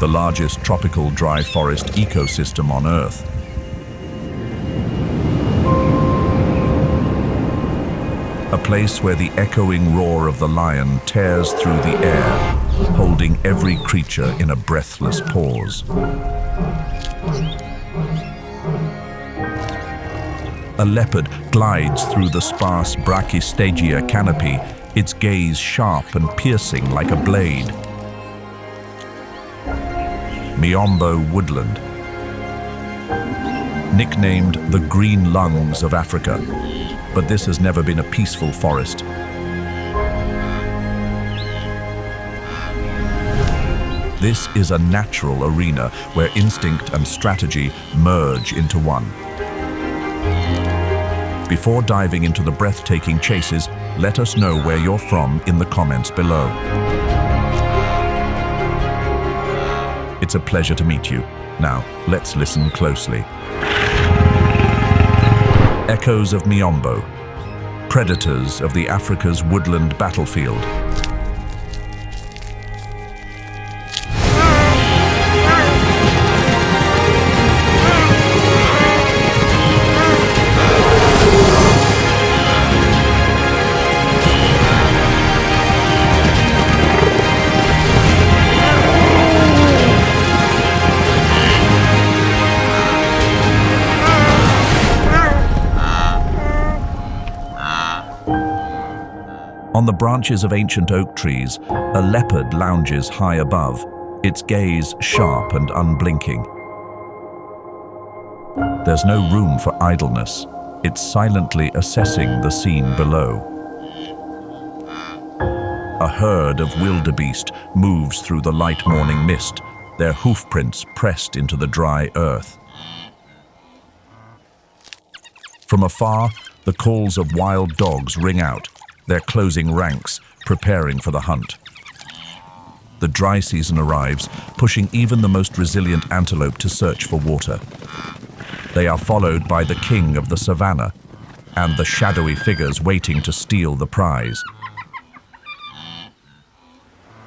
the largest tropical dry forest ecosystem on Earth. A place where the echoing roar of the lion tears through the air, holding every creature in a breathless pause. A leopard glides through the sparse brachystegia canopy, its gaze sharp and piercing like a blade. Miombo woodland, nicknamed the green lungs of Africa, but this has never been a peaceful forest. This is a natural arena where instinct and strategy merge into one. Before diving into the breathtaking chases, let us know where you're from in the comments below. It's a pleasure to meet you. Now, let's listen closely. Echoes of Miombo, predators of the Africa's woodland battlefield. On the branches of ancient oak trees, a leopard lounges high above, its gaze sharp and unblinking. There's no room for idleness. It's silently assessing the scene below. A herd of wildebeest moves through the light morning mist, their hoofprints pressed into the dry earth. From afar, the calls of wild dogs ring out, their closing ranks, preparing for the hunt. The dry season arrives, pushing even the most resilient antelope to search for water. They are followed by the king of the savanna and the shadowy figures waiting to steal the prize.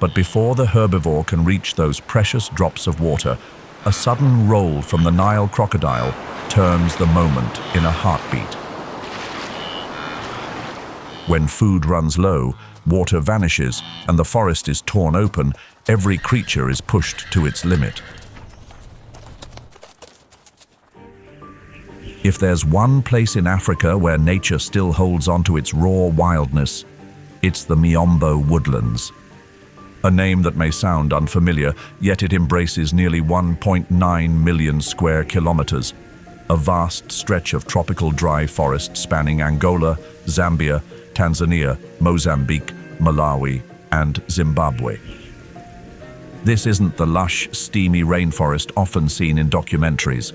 But before the herbivore can reach those precious drops of water, a sudden roll from the Nile crocodile turns the moment in a heartbeat. When food runs low, water vanishes, and the forest is torn open, every creature is pushed to its limit. If there's one place in Africa where nature still holds on to its raw wildness, it's the Miombo woodlands. A name that may sound unfamiliar, yet it embraces nearly 1.9 million square kilometers, a vast stretch of tropical dry forest spanning Angola, Zambia, Tanzania, Mozambique, Malawi, and Zimbabwe. This isn't the lush, steamy rainforest often seen in documentaries.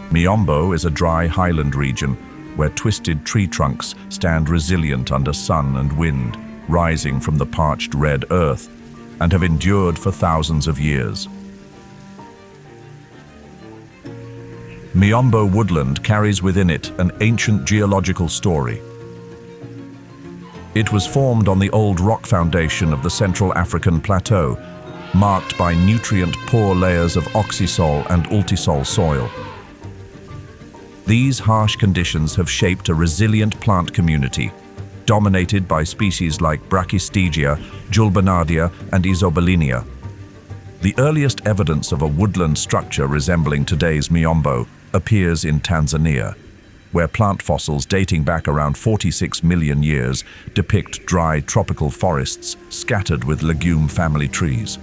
Miombo is a dry highland region where twisted tree trunks stand resilient under sun and wind, rising from the parched red earth, and have endured for thousands of years. Miombo woodland carries within it an ancient geological story. It was formed on the old rock foundation of the Central African Plateau, marked by nutrient-poor layers of oxysol and ultisol soil. These harsh conditions have shaped a resilient plant community, dominated by species like Brachystegia, Julbernardia, and Isobelinia. The earliest evidence of a woodland structure resembling today's Miombo appears in Tanzania, where plant fossils dating back around 46 million years depict dry tropical forests scattered with legume family trees.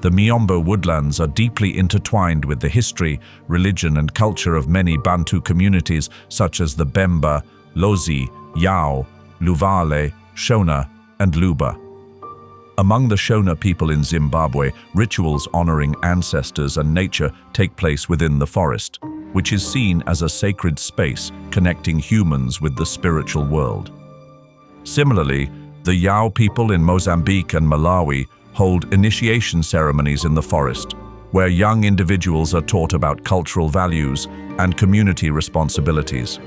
The Miombo woodlands are deeply intertwined with the history, religion, and culture of many Bantu communities such as the Bemba, Lozi, Yao, Luvale, Shona, and Luba. Among the Shona people in Zimbabwe, rituals honoring ancestors and nature take place within the forest, which is seen as a sacred space connecting humans with the spiritual world. Similarly, the Yao people in Mozambique and Malawi hold initiation ceremonies in the forest, where young individuals are taught about cultural values and community responsibilities.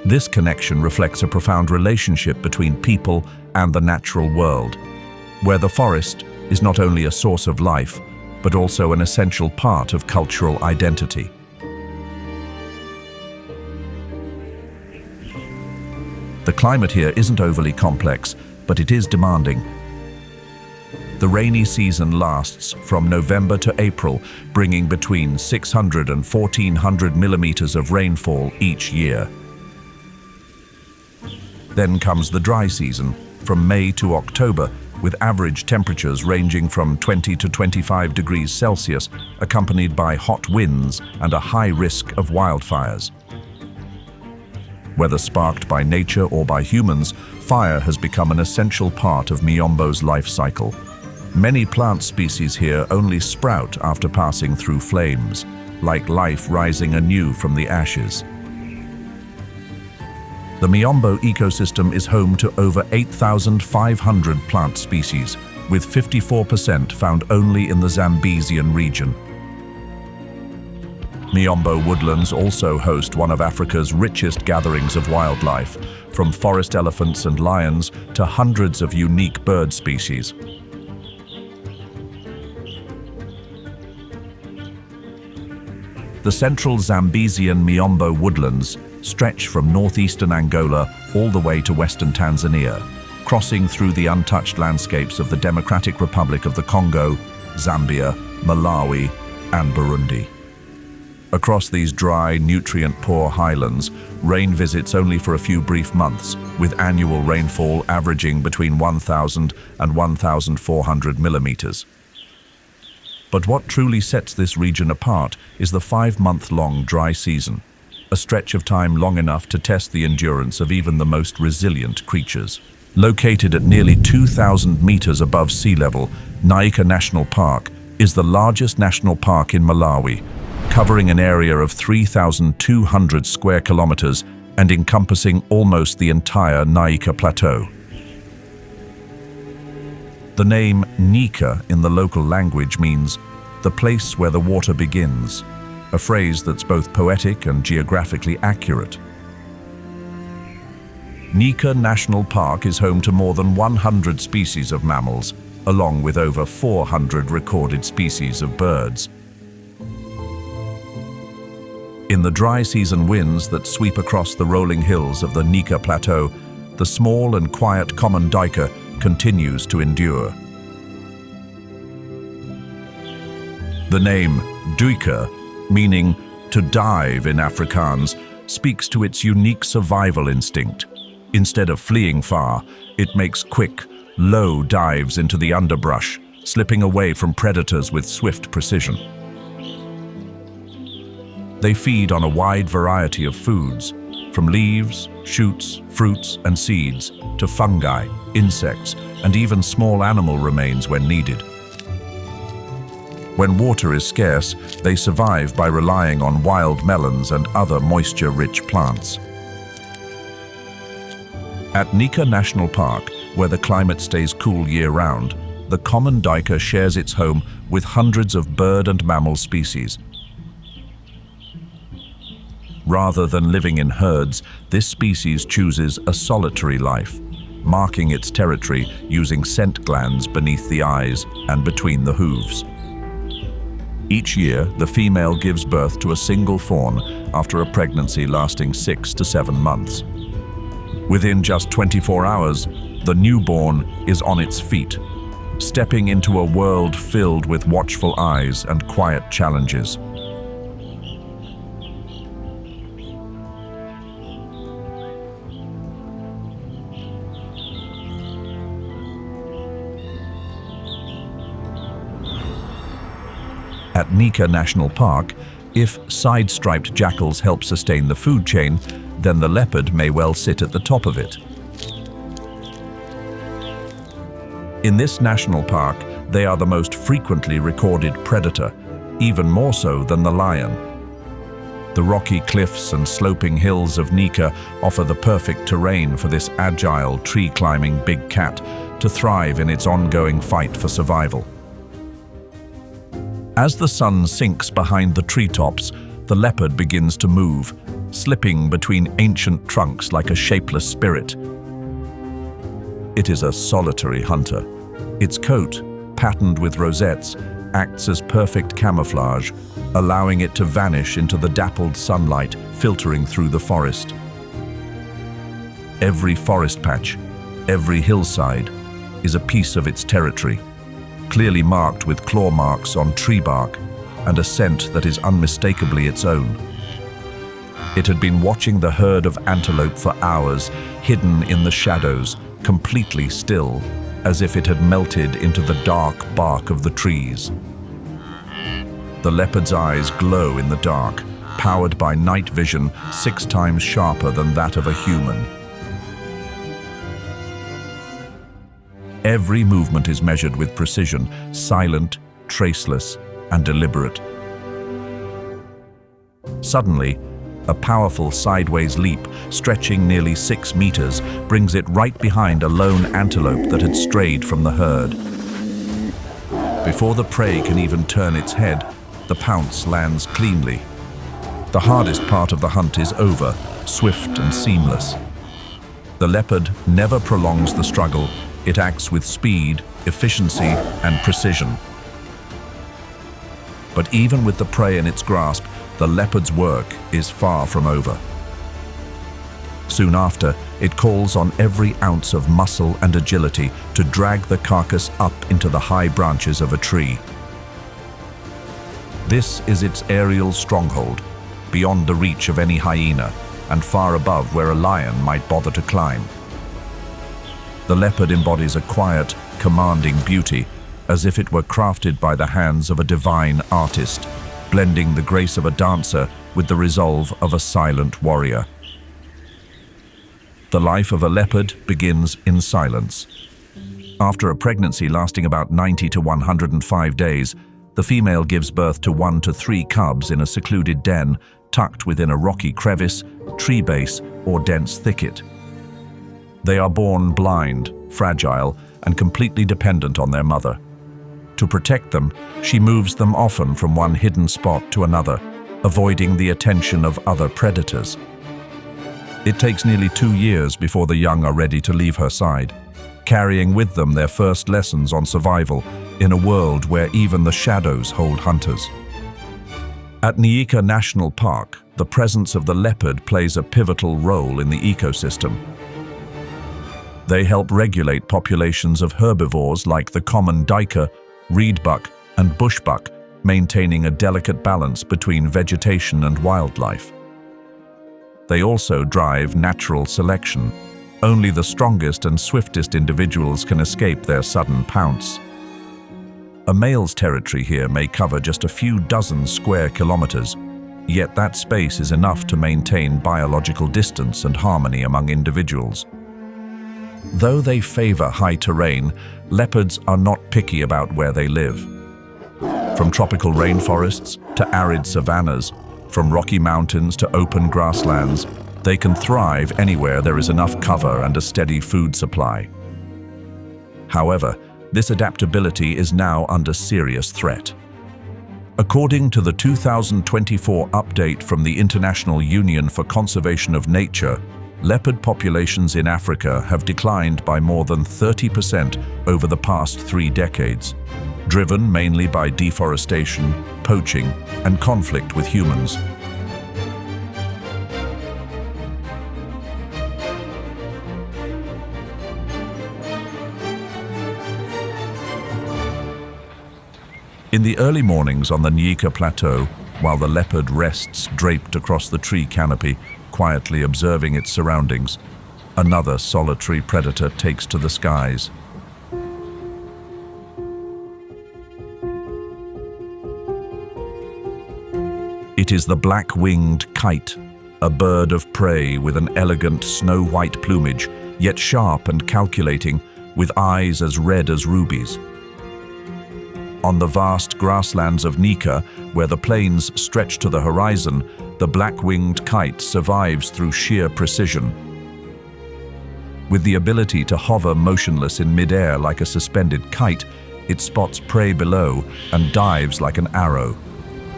This connection reflects a profound relationship between people and the natural world, where the forest is not only a source of life, but also an essential part of cultural identity. The climate here isn't overly complex, but it is demanding. The rainy season lasts from November to April, bringing between 600 and 1,400 millimeters of rainfall each year. Then comes the dry season, from May to October, with average temperatures ranging from 20 to 25 degrees Celsius, accompanied by hot winds and a high risk of wildfires. Whether sparked by nature or by humans, fire has become an essential part of Miombo's life cycle. Many plant species here only sprout after passing through flames, like life rising anew from the ashes. The Miombo ecosystem is home to over 8,500 plant species, with 54% found only in the Zambesian region. Miombo woodlands also host one of Africa's richest gatherings of wildlife, from forest elephants and lions to hundreds of unique bird species. The central Zambesian Miombo woodlands stretch from northeastern Angola all the way to western Tanzania, crossing through the untouched landscapes of the Democratic Republic of the Congo, Zambia, Malawi, and Burundi. Across these dry, nutrient-poor highlands, rain visits only for a few brief months, with annual rainfall averaging between 1,000 and 1,400 millimeters. But what truly sets this region apart is the 5-month-long dry season, a stretch of time long enough to test the endurance of even the most resilient creatures. Located at nearly 2,000 meters above sea level, Nyika National Park is the largest national park in Malawi, covering an area of 3,200 square kilometers and encompassing almost the entire Nyika Plateau. The name Nyika in the local language means "the place where the water begins," a phrase that's both poetic and geographically accurate. Nyika National Park is home to more than 100 species of mammals, along with over 400 recorded species of birds. In the dry season winds that sweep across the rolling hills of the Nyika Plateau, the small and quiet common duiker continues to endure. The name duiker, meaning to dive in Afrikaans, speaks to its unique survival instinct. Instead of fleeing far, it makes quick, low dives into the underbrush, slipping away from predators with swift precision. They feed on a wide variety of foods, from leaves, shoots, fruits, and seeds, to fungi, insects, and even small animal remains when needed. When water is scarce, they survive by relying on wild melons and other moisture-rich plants. At Nyika National Park, where the climate stays cool year-round, the common duiker shares its home with hundreds of bird and mammal species. Rather than living in herds, this species chooses a solitary life, marking its territory using scent glands beneath the eyes and between the hooves. Each year, the female gives birth to a single fawn after a pregnancy lasting 6 to 7 months. Within just 24 hours, the newborn is on its feet, stepping into a world filled with watchful eyes and quiet challenges. At Nyika National Park, if side-striped jackals help sustain the food chain, then the leopard may well sit at the top of it. In this national park, they are the most frequently recorded predator, even more so than the lion. The rocky cliffs and sloping hills of Nyika offer the perfect terrain for this agile, tree-climbing big cat to thrive in its ongoing fight for survival. As the sun sinks behind the treetops, the leopard begins to move, slipping between ancient trunks like a shapeless spirit. It is a solitary hunter. Its coat, patterned with rosettes, acts as perfect camouflage, allowing it to vanish into the dappled sunlight filtering through the forest. Every forest patch, every hillside, is a piece of its territory, clearly marked with claw marks on tree bark and a scent that is unmistakably its own. It had been watching the herd of antelope for hours, hidden in the shadows, completely still, as if it had melted into the dark bark of the trees. The leopard's eyes glow in the dark, powered by night vision 6 times sharper than that of a human. Every movement is measured with precision, silent, traceless, and deliberate. Suddenly, a powerful sideways leap, stretching nearly 6 meters, brings it right behind a lone antelope that had strayed from the herd. Before the prey can even turn its head, the pounce lands cleanly. The hardest part of the hunt is over, swift and seamless. The leopard never prolongs the struggle. It acts with speed, efficiency, and precision. But even with the prey in its grasp, the leopard's work is far from over. Soon after, it calls on every ounce of muscle and agility to drag the carcass up into the high branches of a tree. This is its aerial stronghold, beyond the reach of any hyena, and far above where a lion might bother to climb. The leopard embodies a quiet, commanding beauty, as if it were crafted by the hands of a divine artist, blending the grace of a dancer with the resolve of a silent warrior. The life of a leopard begins in silence. After a pregnancy lasting about 90 to 105 days, the female gives birth to 1 to 3 cubs in a secluded den, tucked within a rocky crevice, tree base, or dense thicket. They are born blind, fragile, and completely dependent on their mother. To protect them, she moves them often from one hidden spot to another, avoiding the attention of other predators. It takes nearly 2 years before the young are ready to leave her side, carrying with them their first lessons on survival in a world where even the shadows hold hunters. At Nyika National Park, the presence of the leopard plays a pivotal role in the ecosystem. They help regulate populations of herbivores like the common duiker, reedbuck, and bushbuck, maintaining a delicate balance between vegetation and wildlife. They also drive natural selection. Only the strongest and swiftest individuals can escape their sudden pounce. A male's territory here may cover just a few dozen square kilometers, yet that space is enough to maintain biological distance and harmony among individuals. Though they favor high terrain, leopards are not picky about where they live. From tropical rainforests to arid savannas, from rocky mountains to open grasslands, they can thrive anywhere there is enough cover and a steady food supply. However, this adaptability is now under serious threat. According to the 2024 update from the International Union for Conservation of Nature, leopard populations in Africa have declined by more than 30% over the past 3 decades, driven mainly by deforestation, poaching, and conflict with humans. In the early mornings on the Nyika Plateau, while the leopard rests draped across the tree canopy, quietly observing its surroundings, another solitary predator takes to the skies. It is the black-winged kite, a bird of prey with an elegant snow-white plumage, yet sharp and calculating, with eyes as red as rubies. On the vast grasslands of Nyika, where the plains stretch to the horizon, the black-winged kite survives through sheer precision. With the ability to hover motionless in mid-air like a suspended kite, it spots prey below and dives like an arrow,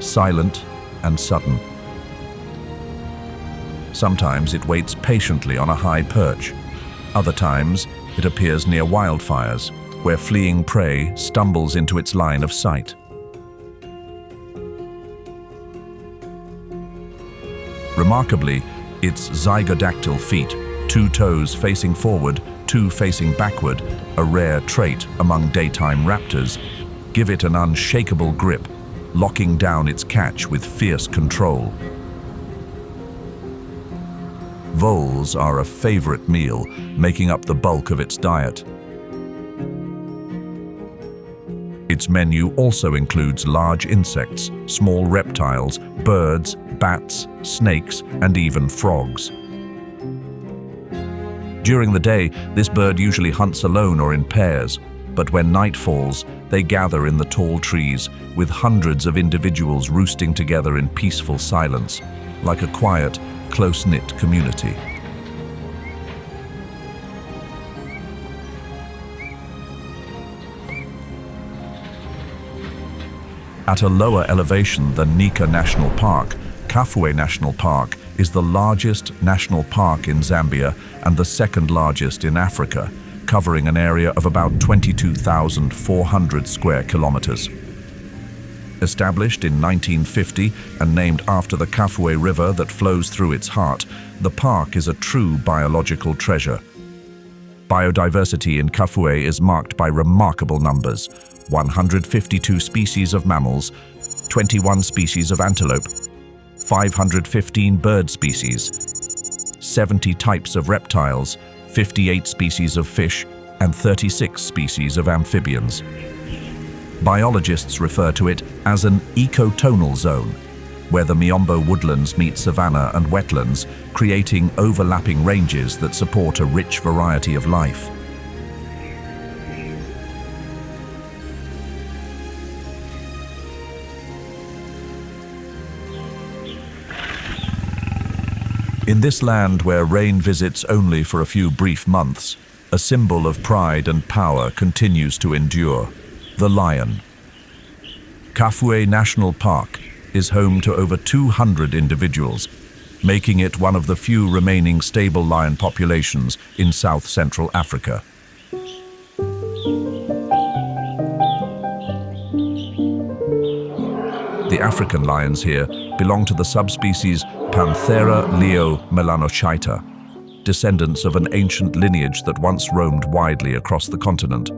silent and sudden. Sometimes it waits patiently on a high perch. Other times, it appears near wildfires, where fleeing prey stumbles into its line of sight. Remarkably, its zygodactyl feet, 2 toes facing forward, 2 facing backward, a rare trait among daytime raptors, give it an unshakable grip, locking down its catch with fierce control. Voles are a favorite meal, making up the bulk of its diet. Its menu also includes large insects, small reptiles, birds, bats, snakes, and even frogs. During the day, this bird usually hunts alone or in pairs, but when night falls, they gather in the tall trees, with hundreds of individuals roosting together in peaceful silence, like a quiet, close-knit community. At a lower elevation than Nyika National Park, Kafue National Park is the largest national park in Zambia and the second largest in Africa, covering an area of about 22,400 square kilometers. Established in 1950 and named after the Kafue River that flows through its heart, the park is a true biological treasure. Biodiversity in Kafue is marked by remarkable numbers: 152 species of mammals, 21 species of antelope, 515 bird species, 70 types of reptiles, 58 species of fish, and 36 species of amphibians. Biologists refer to it as an ecotonal zone, where the Miombo woodlands meet savanna and wetlands, creating overlapping ranges that support a rich variety of life. In this land where rain visits only for a few brief months, a symbol of pride and power continues to endure: the lion. Kafue National Park is home to over 200 individuals, making it one of the few remaining stable lion populations in South-Central Africa. The African lions here belong to the subspecies Panthera leo melanochaeta, descendants of an ancient lineage that once roamed widely across the continent.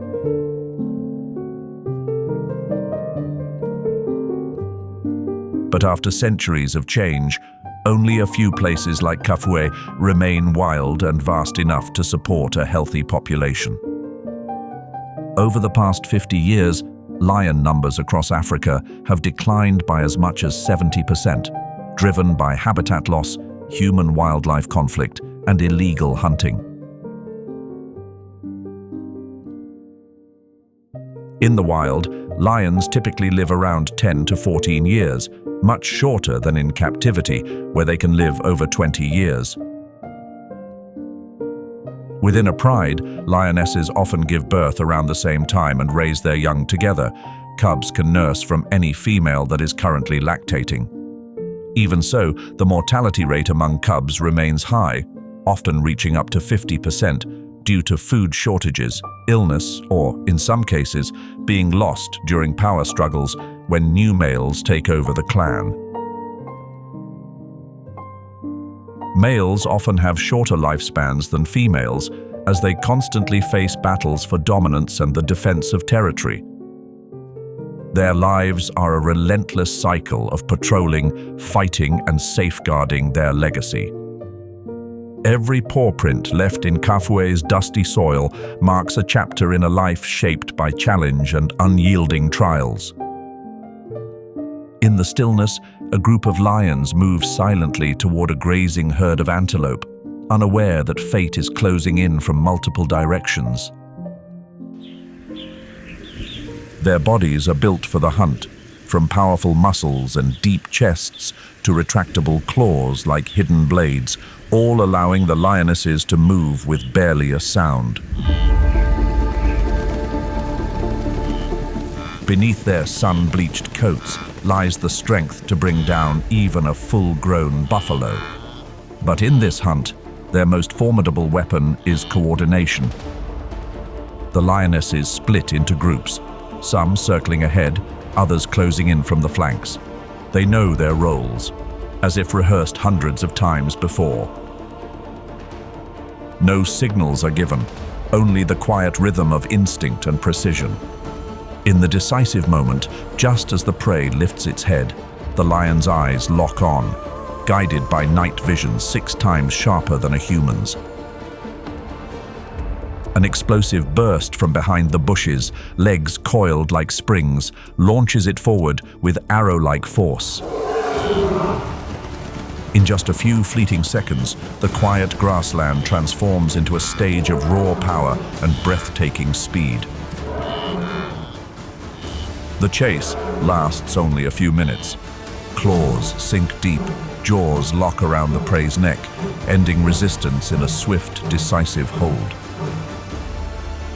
But after centuries of change, only a few places like Kafue remain wild and vast enough to support a healthy population. Over the past 50 years, lion numbers across Africa have declined by as much as 70%, driven by habitat loss, human-wildlife conflict, and illegal hunting. In the wild, lions typically live around 10 to 14 years, much shorter than in captivity, where they can live over 20 years. Within a pride, lionesses often give birth around the same time and raise their young together. Cubs can nurse from any female that is currently lactating. Even so, the mortality rate among cubs remains high, often reaching up to 50%, due to food shortages, illness, or, in some cases, being lost during power struggles when new males take over the clan. Males often have shorter lifespans than females, as they constantly face battles for dominance and the defense of territory. Their lives are a relentless cycle of patrolling, fighting, and safeguarding their legacy. Every paw print left in Kafue's dusty soil marks a chapter in a life shaped by challenge and unyielding trials. In the stillness, a group of lions moves silently toward a grazing herd of antelope, unaware that fate is closing in from multiple directions. Their bodies are built for the hunt, from powerful muscles and deep chests to retractable claws like hidden blades, all allowing the lionesses to move with barely a sound. Beneath their sun-bleached coats lies the strength to bring down even a full-grown buffalo. But in this hunt, their most formidable weapon is coordination. The lionesses split into groups, some circling ahead, others closing in from the flanks. They know their roles, as if rehearsed hundreds of times before. No signals are given, only the quiet rhythm of instinct and precision. In the decisive moment, just as the prey lifts its head, the lion's eyes lock on, guided by night vision 6 times sharper than a human's. An explosive burst from behind the bushes, legs coiled like springs, launches it forward with arrow-like force. In just a few fleeting seconds, the quiet grassland transforms into a stage of raw power and breathtaking speed. The chase lasts only a few minutes. Claws sink deep, jaws lock around the prey's neck, ending resistance in a swift, decisive hold.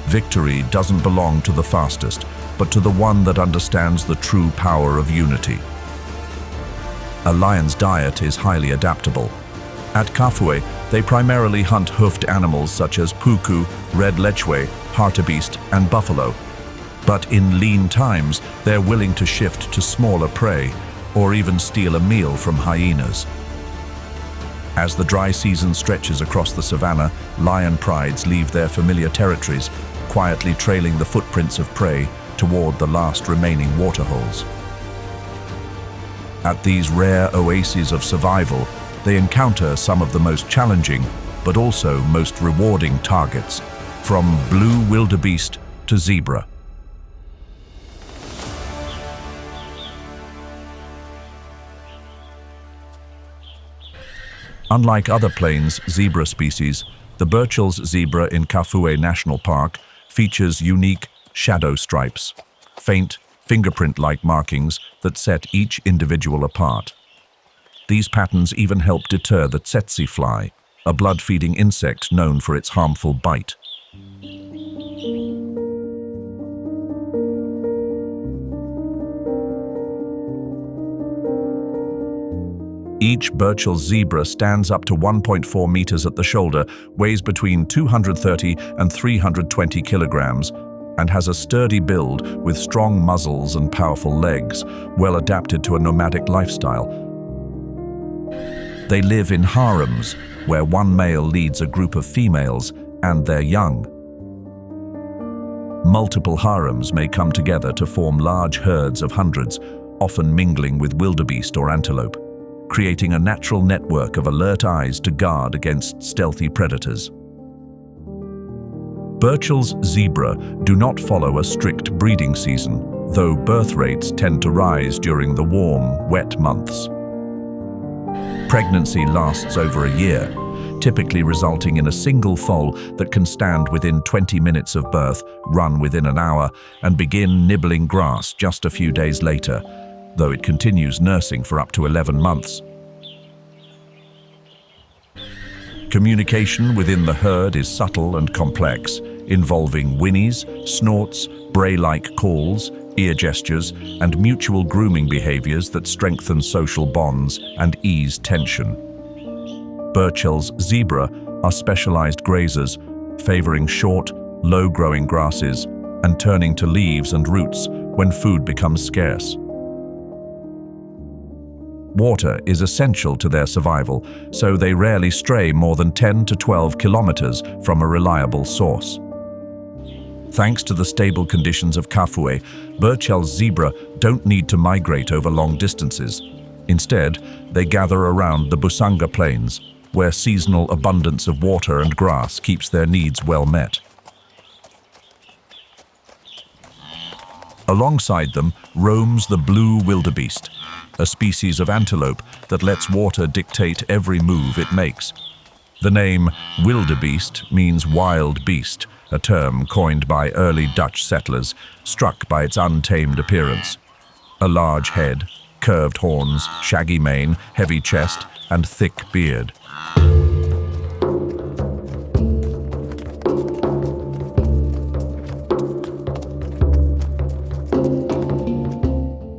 Victory doesn't belong to the fastest, but to the one that understands the true power of unity. A lion's diet is highly adaptable. At Kafue, they primarily hunt hoofed animals such as puku, red lechwe, hartebeest, and buffalo. But in lean times, they're willing to shift to smaller prey, or even steal a meal from hyenas. As the dry season stretches across the savanna, lion prides leave their familiar territories, quietly trailing the footprints of prey toward the last remaining waterholes. At these rare oases of survival, they encounter some of the most challenging, but also most rewarding targets, from blue wildebeest to zebra. Unlike other plains zebra species, the Burchell's zebra in Kafue National Park features unique shadow stripes, faint, fingerprint-like markings that set each individual apart. These patterns even help deter the tsetse fly, a blood-feeding insect known for its harmful bite. Each Burchell zebra stands up to 1.4 meters at the shoulder, weighs between 230 and 320 kilograms, and has a sturdy build with strong muzzles and powerful legs, well adapted to a nomadic lifestyle. They live in harems, where one male leads a group of females and their young. Multiple harems may come together to form large herds of hundreds, often mingling with wildebeest or antelope, creating a natural network of alert eyes to guard against stealthy predators. Burchell's zebra do not follow a strict breeding season, though birth rates tend to rise during the warm, wet months. Pregnancy lasts over a year, typically resulting in a single foal that can stand within 20 minutes of birth, run within an hour, and begin nibbling grass just a few days later, though it continues nursing for up to 11 months. Communication within the herd is subtle and complex, involving whinnies, snorts, bray-like calls, ear gestures, and mutual grooming behaviors that strengthen social bonds and ease tension. Burchell's zebra are specialized grazers, favoring short, low-growing grasses and turning to leaves and roots when food becomes scarce. Water is essential to their survival, so they rarely stray more than 10 to 12 kilometers from a reliable source. Thanks to the stable conditions of Kafue, Burchell's zebra don't need to migrate over long distances. Instead, they gather around the Busanga Plains, where seasonal abundance of water and grass keeps their needs well met. Alongside them roams the blue wildebeest, a species of antelope that lets water dictate every move it makes. The name wildebeest means wild beast, a term coined by early Dutch settlers, struck by its untamed appearance. A large head, curved horns, shaggy mane, heavy chest, and thick beard.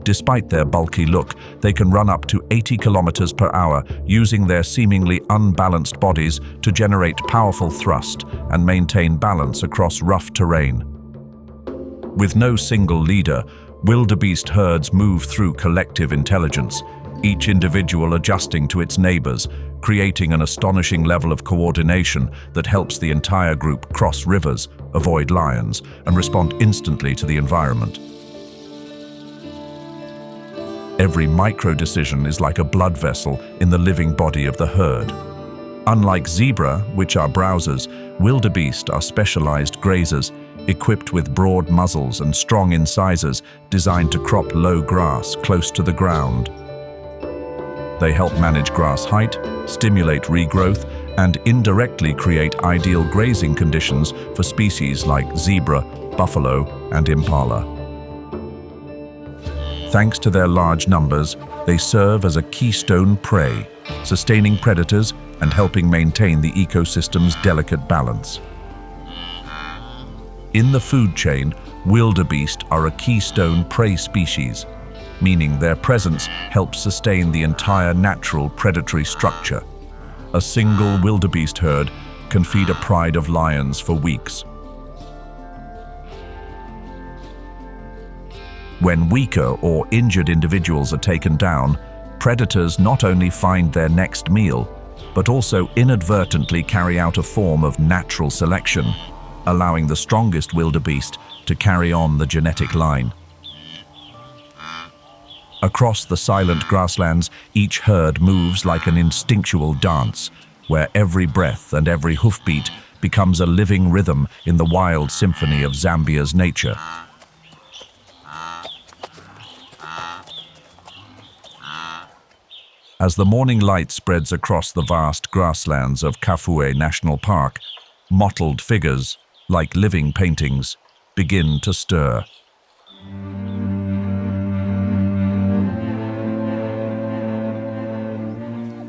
Despite their bulky look, they can run up to 80 kilometers per hour, using their seemingly unbalanced bodies to generate powerful thrust and maintain balance across rough terrain. With no single leader, wildebeest herds move through collective intelligence, each individual adjusting to its neighbors, creating an astonishing level of coordination that helps the entire group cross rivers, avoid lions, and respond instantly to the environment. Every micro-decision is like a blood vessel in the living body of the herd. Unlike zebra, which are browsers, wildebeest are specialized grazers, equipped with broad muzzles and strong incisors designed to crop low grass close to the ground. They help manage grass height, stimulate regrowth, and indirectly create ideal grazing conditions for species like zebra, buffalo, and impala. Thanks to their large numbers, they serve as a keystone prey, sustaining predators and helping maintain the ecosystem's delicate balance. In the food chain, wildebeest are a keystone prey species, meaning their presence helps sustain the entire natural predatory structure. A single wildebeest herd can feed a pride of lions for weeks. When weaker or injured individuals are taken down, predators not only find their next meal, but also inadvertently carry out a form of natural selection, allowing the strongest wildebeest to carry on the genetic line. Across the silent grasslands, each herd moves like an instinctual dance, where every breath and every hoofbeat becomes a living rhythm in the wild symphony of Zambia's nature. As the morning light spreads across the vast grasslands of Kafue National Park, mottled figures, like living paintings, begin to stir.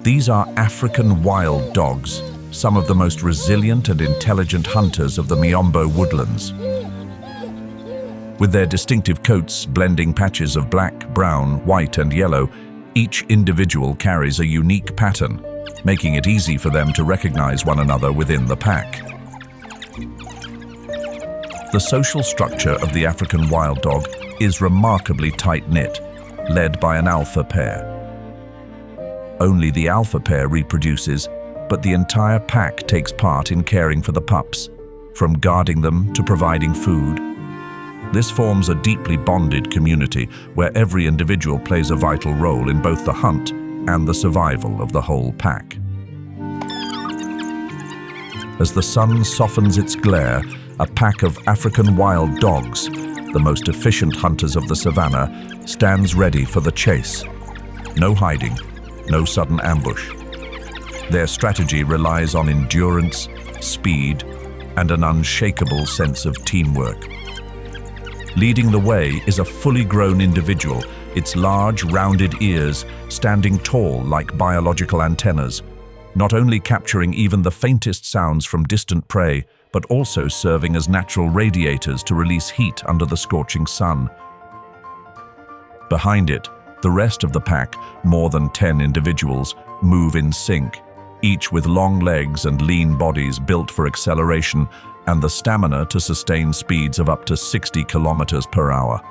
These are African wild dogs, some of the most resilient and intelligent hunters of the Miombo woodlands. With their distinctive coats blending patches of black, brown, white, and yellow, each individual carries a unique pattern, making it easy for them to recognize one another within the pack. The social structure of the African wild dog is remarkably tight-knit, led by an alpha pair. Only the alpha pair reproduces, but the entire pack takes part in caring for the pups, from guarding them to providing food. This forms a deeply bonded community where every individual plays a vital role in both the hunt and the survival of the whole pack. As the sun softens its glare, a pack of African wild dogs, the most efficient hunters of the savannah, stands ready for the chase. No hiding, no sudden ambush. Their strategy relies on endurance, speed, and an unshakable sense of teamwork. Leading the way is a fully grown individual, its large, rounded ears standing tall like biological antennas, not only capturing even the faintest sounds from distant prey, but also serving as natural radiators to release heat under the scorching sun. Behind it, the rest of the pack, more than 10 individuals, move in sync, each with long legs and lean bodies built for acceleration and the stamina to sustain speeds of up to 60 kilometers per hour.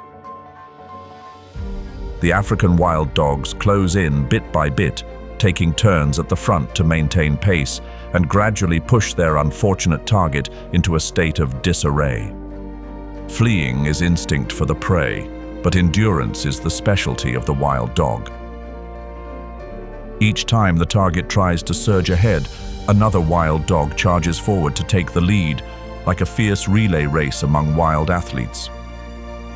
The African wild dogs close in bit by bit, taking turns at the front to maintain pace and gradually push their unfortunate target into a state of disarray. Fleeing is instinct for the prey, but endurance is the specialty of the wild dog. Each time the target tries to surge ahead, another wild dog charges forward to take the lead, like a fierce relay race among wild athletes.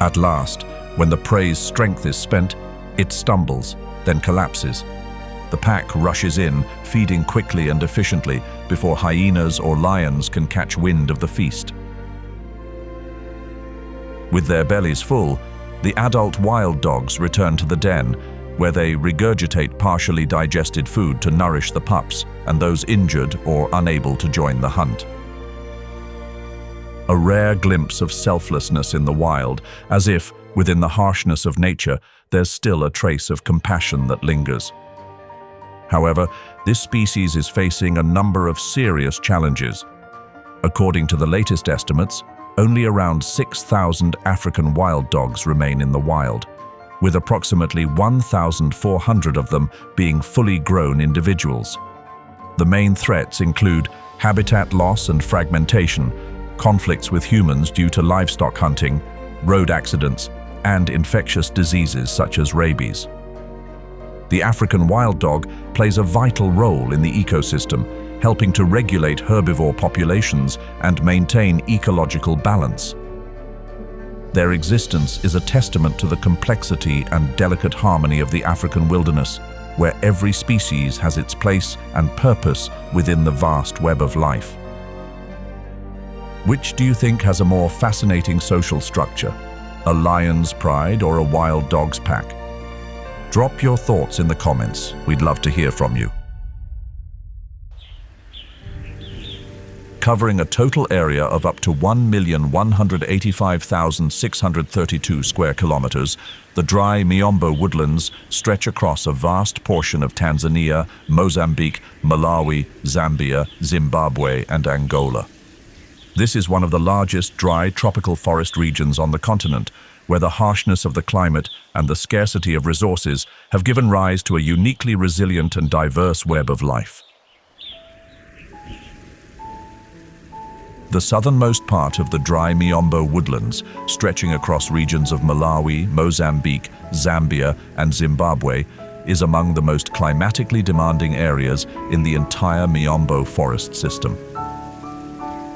At last, when the prey's strength is spent, it stumbles, then collapses. The pack rushes in, feeding quickly and efficiently before hyenas or lions can catch wind of the feast. With their bellies full, the adult wild dogs return to the den, where they regurgitate partially digested food to nourish the pups and those injured or unable to join the hunt. A rare glimpse of selflessness in the wild, as if, Within the harshness of nature, there's still a trace of compassion that lingers. However, this species is facing a number of serious challenges. According to the latest estimates, only around 6,000 African wild dogs remain in the wild, with approximately 1,400 of them being fully grown individuals. The main threats include habitat loss and fragmentation, conflicts with humans due to livestock hunting, road accidents, and infectious diseases such as rabies. The African wild dog plays a vital role in the ecosystem, helping to regulate herbivore populations and maintain ecological balance. Their existence is a testament to the complexity and delicate harmony of the African wilderness, where every species has its place and purpose within the vast web of life. Which do you think has a more fascinating social structure? A lion's pride or a wild dog's pack? Drop your thoughts in the comments. We'd love to hear from you. Covering a total area of up to 1,185,632 square kilometers, the dry Miombo woodlands stretch across a vast portion of Tanzania, Mozambique, Malawi, Zambia, Zimbabwe, and Angola. This is one of the largest dry tropical forest regions on the continent, where the harshness of the climate and the scarcity of resources have given rise to a uniquely resilient and diverse web of life. The southernmost part of the dry Miombo woodlands, stretching across regions of Malawi, Mozambique, Zambia, and Zimbabwe, is among the most climatically demanding areas in the entire Miombo forest system.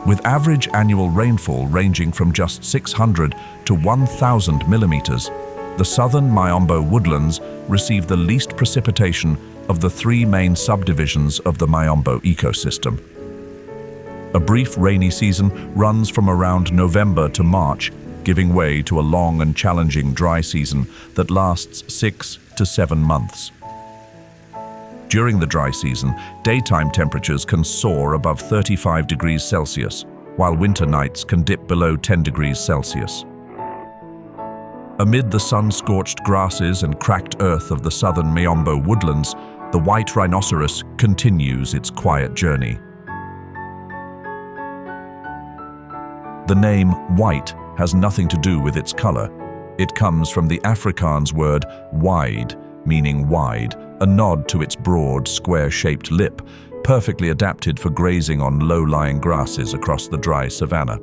With average annual rainfall ranging from just 600 to 1,000 millimeters, the southern Miombo woodlands receive the least precipitation of the three main subdivisions of the Miombo ecosystem. A brief rainy season runs from around November to March, giving way to a long and challenging dry season that lasts 6 to 7 months. During the dry season, daytime temperatures can soar above 35 degrees Celsius, while winter nights can dip below 10 degrees Celsius. Amid the sun-scorched grasses and cracked earth of the southern Miombo woodlands, the white rhinoceros continues its quiet journey. The name white has nothing to do with its color. It comes from the Afrikaans word wide, meaning wide, a nod to its broad, square-shaped lip, perfectly adapted for grazing on low-lying grasses across the dry savanna.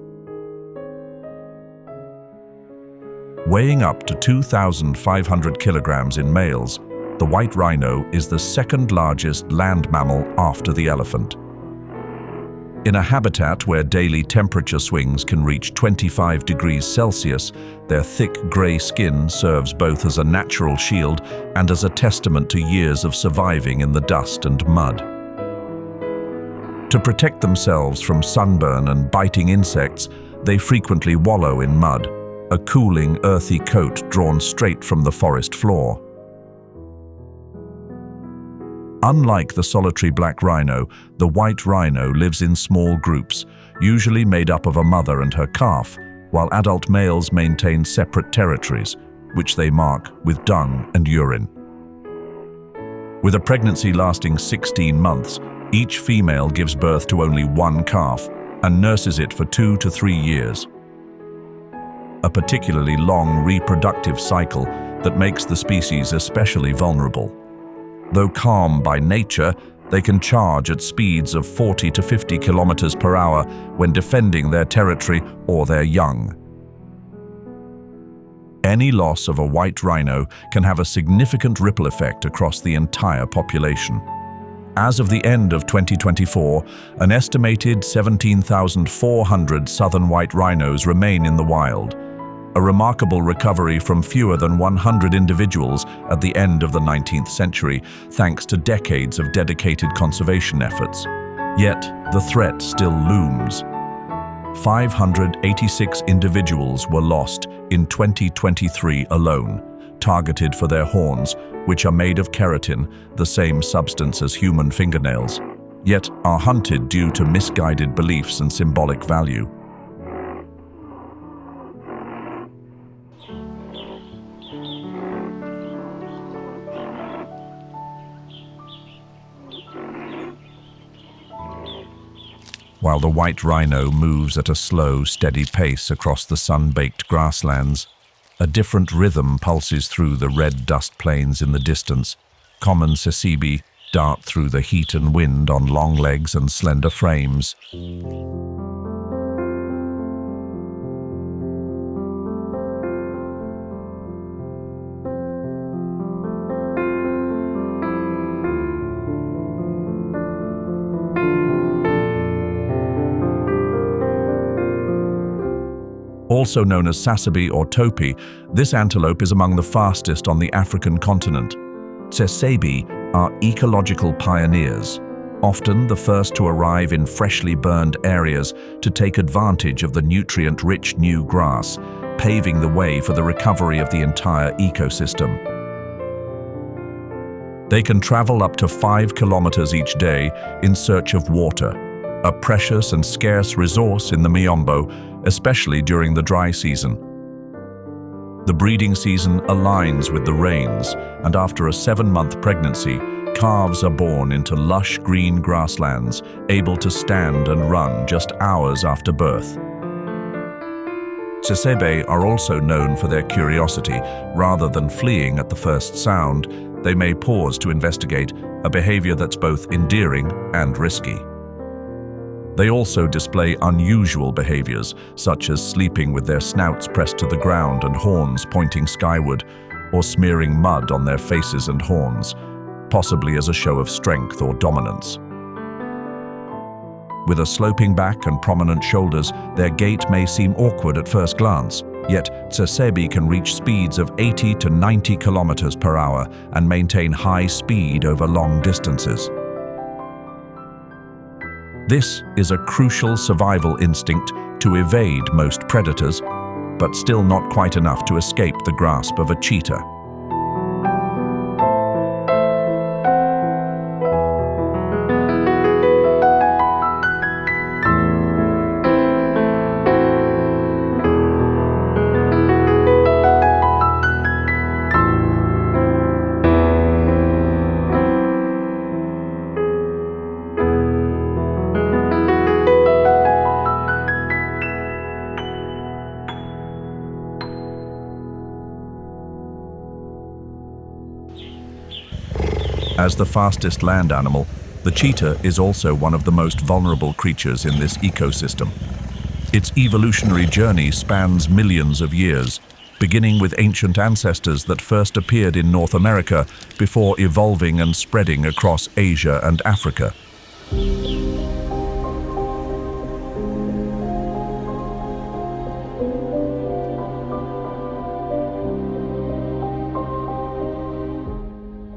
Weighing up to 2,500 kilograms in males, the white rhino is the second largest land mammal after the elephant. In a habitat where daily temperature swings can reach 25 degrees Celsius, their thick gray skin serves both as a natural shield and as a testament to years of surviving in the dust and mud. To protect themselves from sunburn and biting insects, they frequently wallow in mud, a cooling, earthy coat drawn straight from the forest floor. Unlike the solitary black rhino, the white rhino lives in small groups, usually made up of a mother and her calf, while adult males maintain separate territories, which they mark with dung and urine. With a pregnancy lasting 16 months, each female gives birth to only one calf and nurses it for 2 to 3 years. A particularly long reproductive cycle that makes the species especially vulnerable. Though calm by nature, they can charge at speeds of 40 to 50 kilometers per hour when defending their territory or their young. Any loss of a white rhino can have a significant ripple effect across the entire population. As of the end of 2024, an estimated 17,400 southern white rhinos remain in the wild, a remarkable recovery from fewer than 100 individuals at the end of the 19th century, thanks to decades of dedicated conservation efforts. Yet, the threat still looms. 586 individuals were lost in 2023 alone, targeted for their horns, which are made of keratin, the same substance as human fingernails, yet are hunted due to misguided beliefs and symbolic value. while the white rhino moves at a slow, steady pace across the sun-baked grasslands. A different rhythm pulses through the red dust plains in the distance. Common tsetse dart through the heat and wind on long legs and slender frames. Also known as sasabe or topi, this antelope is among the fastest on the African continent. Tsetse are ecological pioneers, often the first to arrive in freshly burned areas to take advantage of the nutrient-rich new grass, paving the way for the recovery of the entire ecosystem. They can travel up to 5 kilometers each day in search of water, a precious and scarce resource in the Miombo, especially during the dry season. The breeding season aligns with the rains, and after a 7-month pregnancy, calves are born into lush green grasslands, able to stand and run just hours after birth. Tsetse are also known for their curiosity. Rather than fleeing at the first sound, they may pause to investigate, a behavior that's both endearing and risky. They also display unusual behaviors, such as sleeping with their snouts pressed to the ground and horns pointing skyward, or smearing mud on their faces and horns, possibly as a show of strength or dominance. With a sloping back and prominent shoulders, their gait may seem awkward at first glance, yet tsetse can reach speeds of 80 to 90 kilometers per hour and maintain high speed over long distances. This is a crucial survival instinct to evade most predators, but still not quite enough to escape the grasp of a cheetah. As the fastest land animal, the cheetah is also one of the most vulnerable creatures in this ecosystem. Its evolutionary journey spans millions of years, beginning with ancient ancestors that first appeared in North America before evolving and spreading across Asia and Africa.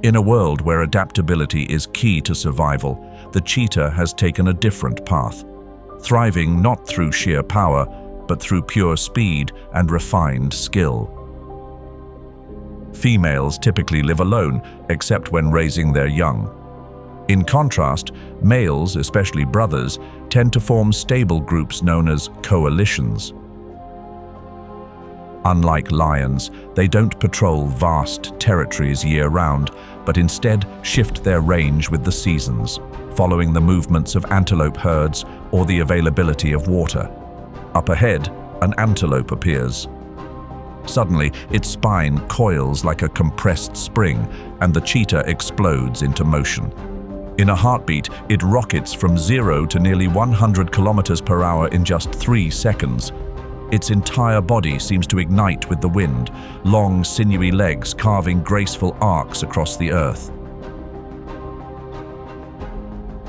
In a world where adaptability is key to survival, the cheetah has taken a different path, thriving not through sheer power, but through pure speed and refined skill. Females typically live alone, except when raising their young. In contrast, males, especially brothers, tend to form stable groups known as coalitions. Unlike lions, they don't patrol vast territories year-round, but instead shift their range with the seasons, following the movements of antelope herds or the availability of water. Up ahead, an antelope appears. Suddenly, its spine coils like a compressed spring, and the cheetah explodes into motion. In a heartbeat, it rockets from 0 to nearly 100 kilometers per hour in just 3 seconds. Its entire body seems to ignite with the wind, long, sinewy legs carving graceful arcs across the earth.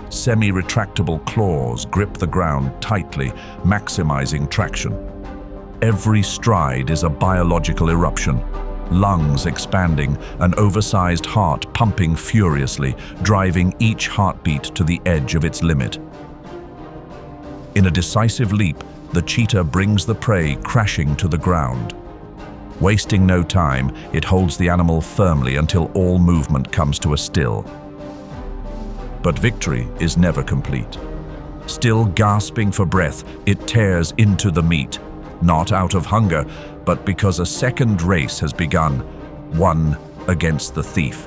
Semi-retractable claws grip the ground tightly, maximizing traction. Every stride is a biological eruption, lungs expanding, an oversized heart pumping furiously, driving each heartbeat to the edge of its limit. In a decisive leap, the cheetah brings the prey crashing to the ground. Wasting no time, it holds the animal firmly until all movement comes to a still. But victory is never complete. Still gasping for breath, it tears into the meat, not out of hunger, but because a second race has begun, one against the thief.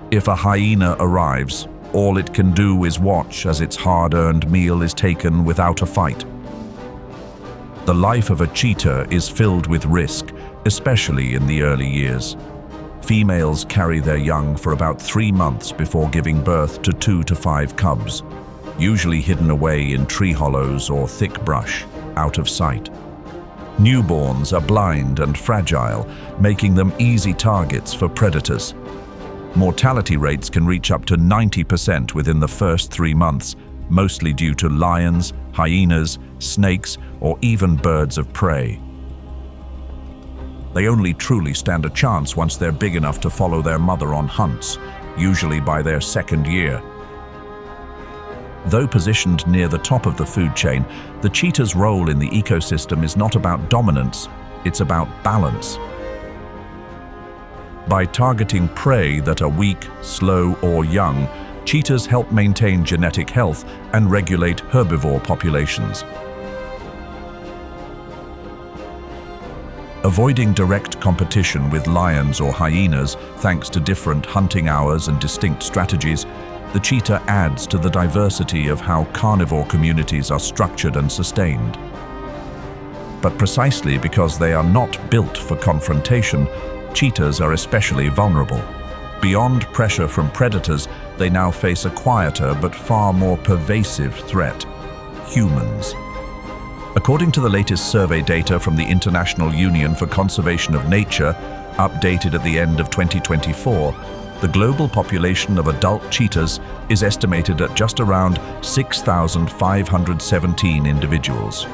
If a hyena arrives, all it can do is watch as its hard-earned meal is taken without a fight. The life of a cheetah is filled with risk, especially in the early years. Females carry their young for about 3 months before giving birth to 2 to 5 cubs, usually hidden away in tree hollows or thick brush, out of sight. Newborns are blind and fragile, making them easy targets for predators. Mortality rates can reach up to 90% within the first 3 months, mostly due to lions, hyenas, snakes, or even birds of prey. They only truly stand a chance once they're big enough to follow their mother on hunts, usually by their 2nd year. Though positioned near the top of the food chain, the cheetah's role in the ecosystem is not about dominance, it's about balance. By targeting prey that are weak, slow, or young, cheetahs help maintain genetic health and regulate herbivore populations. Avoiding direct competition with lions or hyenas, thanks to different hunting hours and distinct strategies, the cheetah adds to the diversity of how carnivore communities are structured and sustained. But precisely because they are not built for confrontation, cheetahs are especially vulnerable. Beyond pressure from predators, they now face a quieter but far more pervasive threat: humans. According to the latest survey data from the International Union for Conservation of Nature, updated at the end of 2024, the global population of adult cheetahs is estimated at just around 6,517 individuals.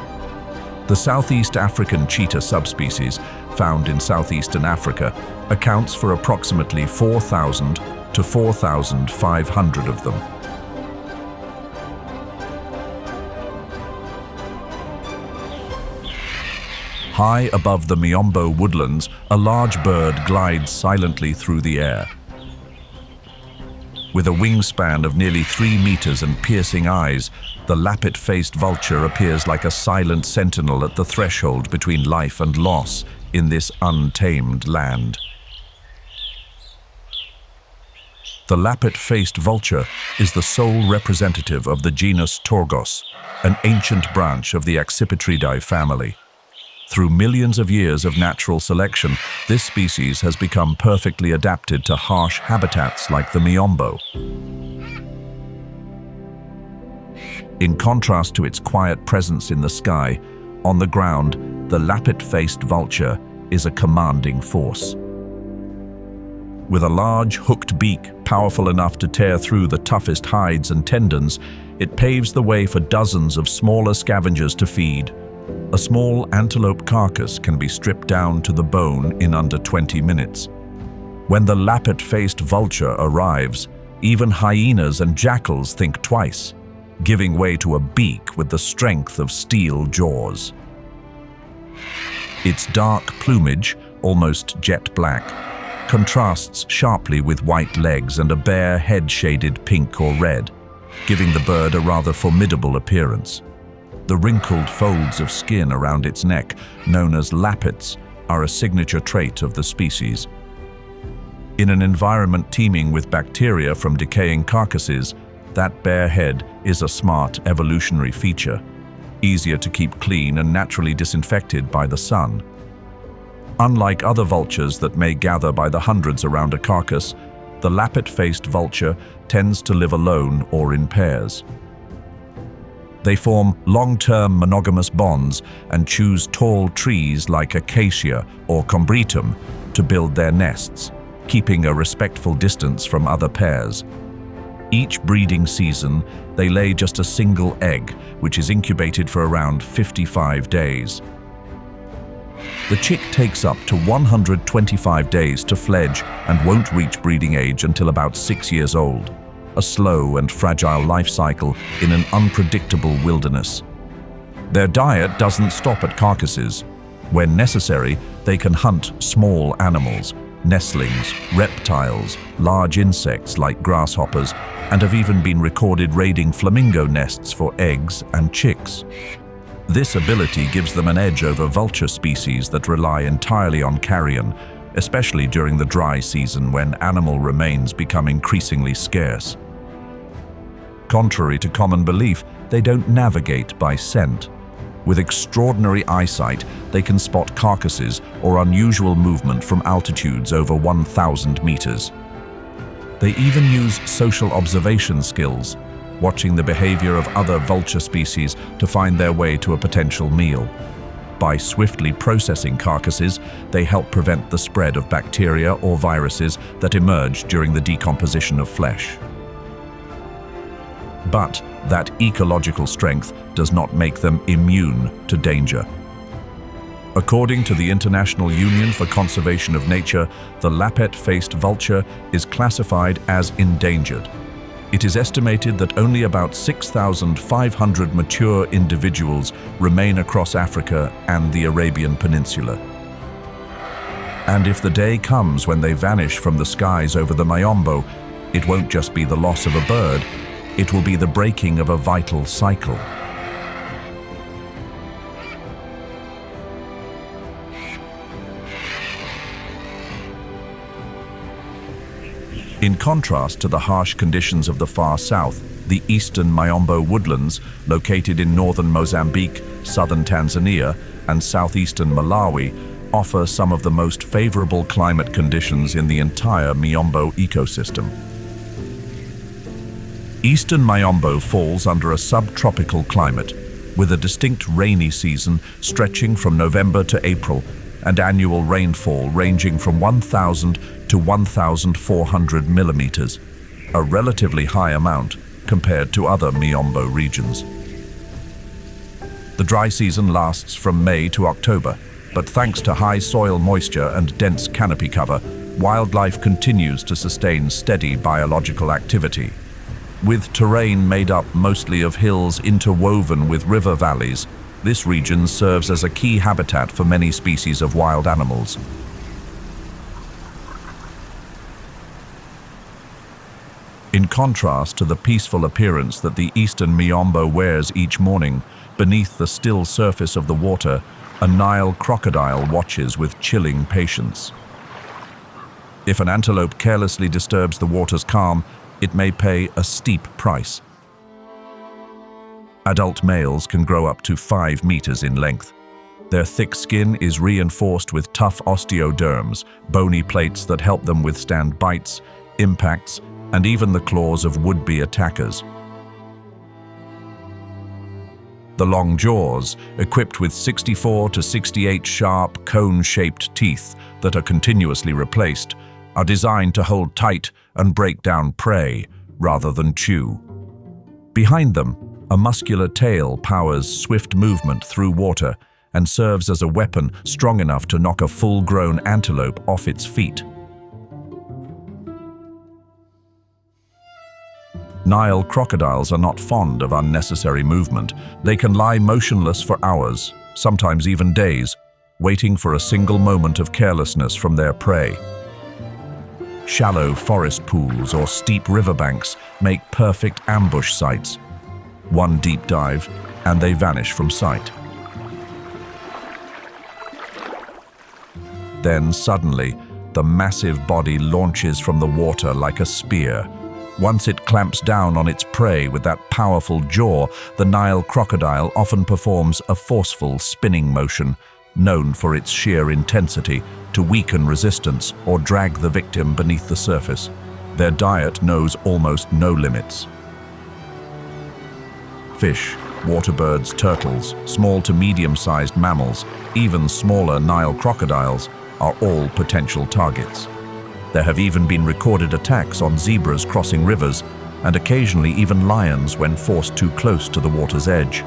The Southeast African cheetah subspecies, found in southeastern Africa, accounts for approximately 4,000 to 4,500 of them. High above the Miombo woodlands, a large bird glides silently through the air. With a wingspan of nearly 3 meters and piercing eyes, the lappet-faced vulture appears like a silent sentinel at the threshold between life and loss in this untamed land. The lappet-faced vulture is the sole representative of the genus Torgos, an ancient branch of the Accipitridae family. Through millions of years of natural selection, this species has become perfectly adapted to harsh habitats like the Miombo. In contrast to its quiet presence in the sky, on the ground, the lappet-faced vulture is a commanding force. With a large, hooked beak powerful enough to tear through the toughest hides and tendons, it paves the way for dozens of smaller scavengers to feed. A small antelope carcass can be stripped down to the bone in under 20 minutes. When the lappet-faced vulture arrives, even hyenas and jackals think twice, giving way to a beak with the strength of steel jaws. Its dark plumage, almost jet black, contrasts sharply with white legs and a bare head shaded pink or red, giving the bird a rather formidable appearance. The wrinkled folds of skin around its neck, known as lappets, are a signature trait of the species. In an environment teeming with bacteria from decaying carcasses, that bare head is a smart evolutionary feature, easier to keep clean and naturally disinfected by the sun. Unlike other vultures that may gather by the hundreds around a carcass, the lappet-faced vulture tends to live alone or in pairs. They form long-term monogamous bonds and choose tall trees like acacia or combretum to build their nests, keeping a respectful distance from other pairs. Each breeding season, they lay just a single egg, which is incubated for around 55 days. The chick takes up to 125 days to fledge and won't reach breeding age until about 6 years old. A slow and fragile life cycle in an unpredictable wilderness. Their diet doesn't stop at carcasses. When necessary, they can hunt small animals, nestlings, reptiles, large insects like grasshoppers, and have even been recorded raiding flamingo nests for eggs and chicks. This ability gives them an edge over vulture species that rely entirely on carrion, especially during the dry season when animal remains become increasingly scarce. Contrary to common belief, they don't navigate by scent. With extraordinary eyesight, they can spot carcasses or unusual movement from altitudes over 1,000 meters. They even use social observation skills, watching the behavior of other vulture species to find their way to a potential meal. By swiftly processing carcasses, they help prevent the spread of bacteria or viruses that emerge during the decomposition of flesh. But that ecological strength does not make them immune to danger. According to the International Union for Conservation of Nature, the lappet-faced vulture is classified as endangered. It is estimated that only about 6,500 mature individuals remain across Africa and the Arabian Peninsula. And if the day comes when they vanish from the skies over the Miombo, it won't just be the loss of a bird, it will be the breaking of a vital cycle. In contrast to the harsh conditions of the far south, the eastern Miombo woodlands, located in northern Mozambique, southern Tanzania, and southeastern Malawi, offer some of the most favorable climate conditions in the entire Miombo ecosystem. Eastern Miombo falls under a subtropical climate, with a distinct rainy season stretching from November to April, and annual rainfall ranging from 1,000 to 1,400 millimeters, a relatively high amount compared to other Miombo regions. The dry season lasts from May to October, but thanks to high soil moisture and dense canopy cover, wildlife continues to sustain steady biological activity. With terrain made up mostly of hills interwoven with river valleys, this region serves as a key habitat for many species of wild animals. In contrast to the peaceful appearance that the eastern Miombo wears each morning, beneath the still surface of the water, a Nile crocodile watches with chilling patience. If an antelope carelessly disturbs the water's calm, it may pay a steep price. Adult males can grow up to 5 meters in length. Their thick skin is reinforced with tough osteoderms, bony plates that help them withstand bites, impacts, and even the claws of would-be attackers. The long jaws, equipped with 64 to 68 sharp, cone-shaped teeth that are continuously replaced, are designed to hold tight and break down prey rather than chew. Behind them, a muscular tail powers swift movement through water and serves as a weapon strong enough to knock a full-grown antelope off its feet. Nile crocodiles are not fond of unnecessary movement. They can lie motionless for hours, sometimes even days, waiting for a single moment of carelessness from their prey. Shallow forest pools or steep riverbanks make perfect ambush sites. One deep dive, and they vanish from sight. Then suddenly, the massive body launches from the water like a spear. Once it clamps down on its prey with that powerful jaw, the Nile crocodile often performs a forceful spinning motion, known for its sheer intensity, to weaken resistance or drag the victim beneath the surface. Their diet knows almost no limits. Fish, waterbirds, turtles, small to medium-sized mammals, even smaller Nile crocodiles, are all potential targets. There have even been recorded attacks on zebras crossing rivers, and occasionally even lions when forced too close to the water's edge.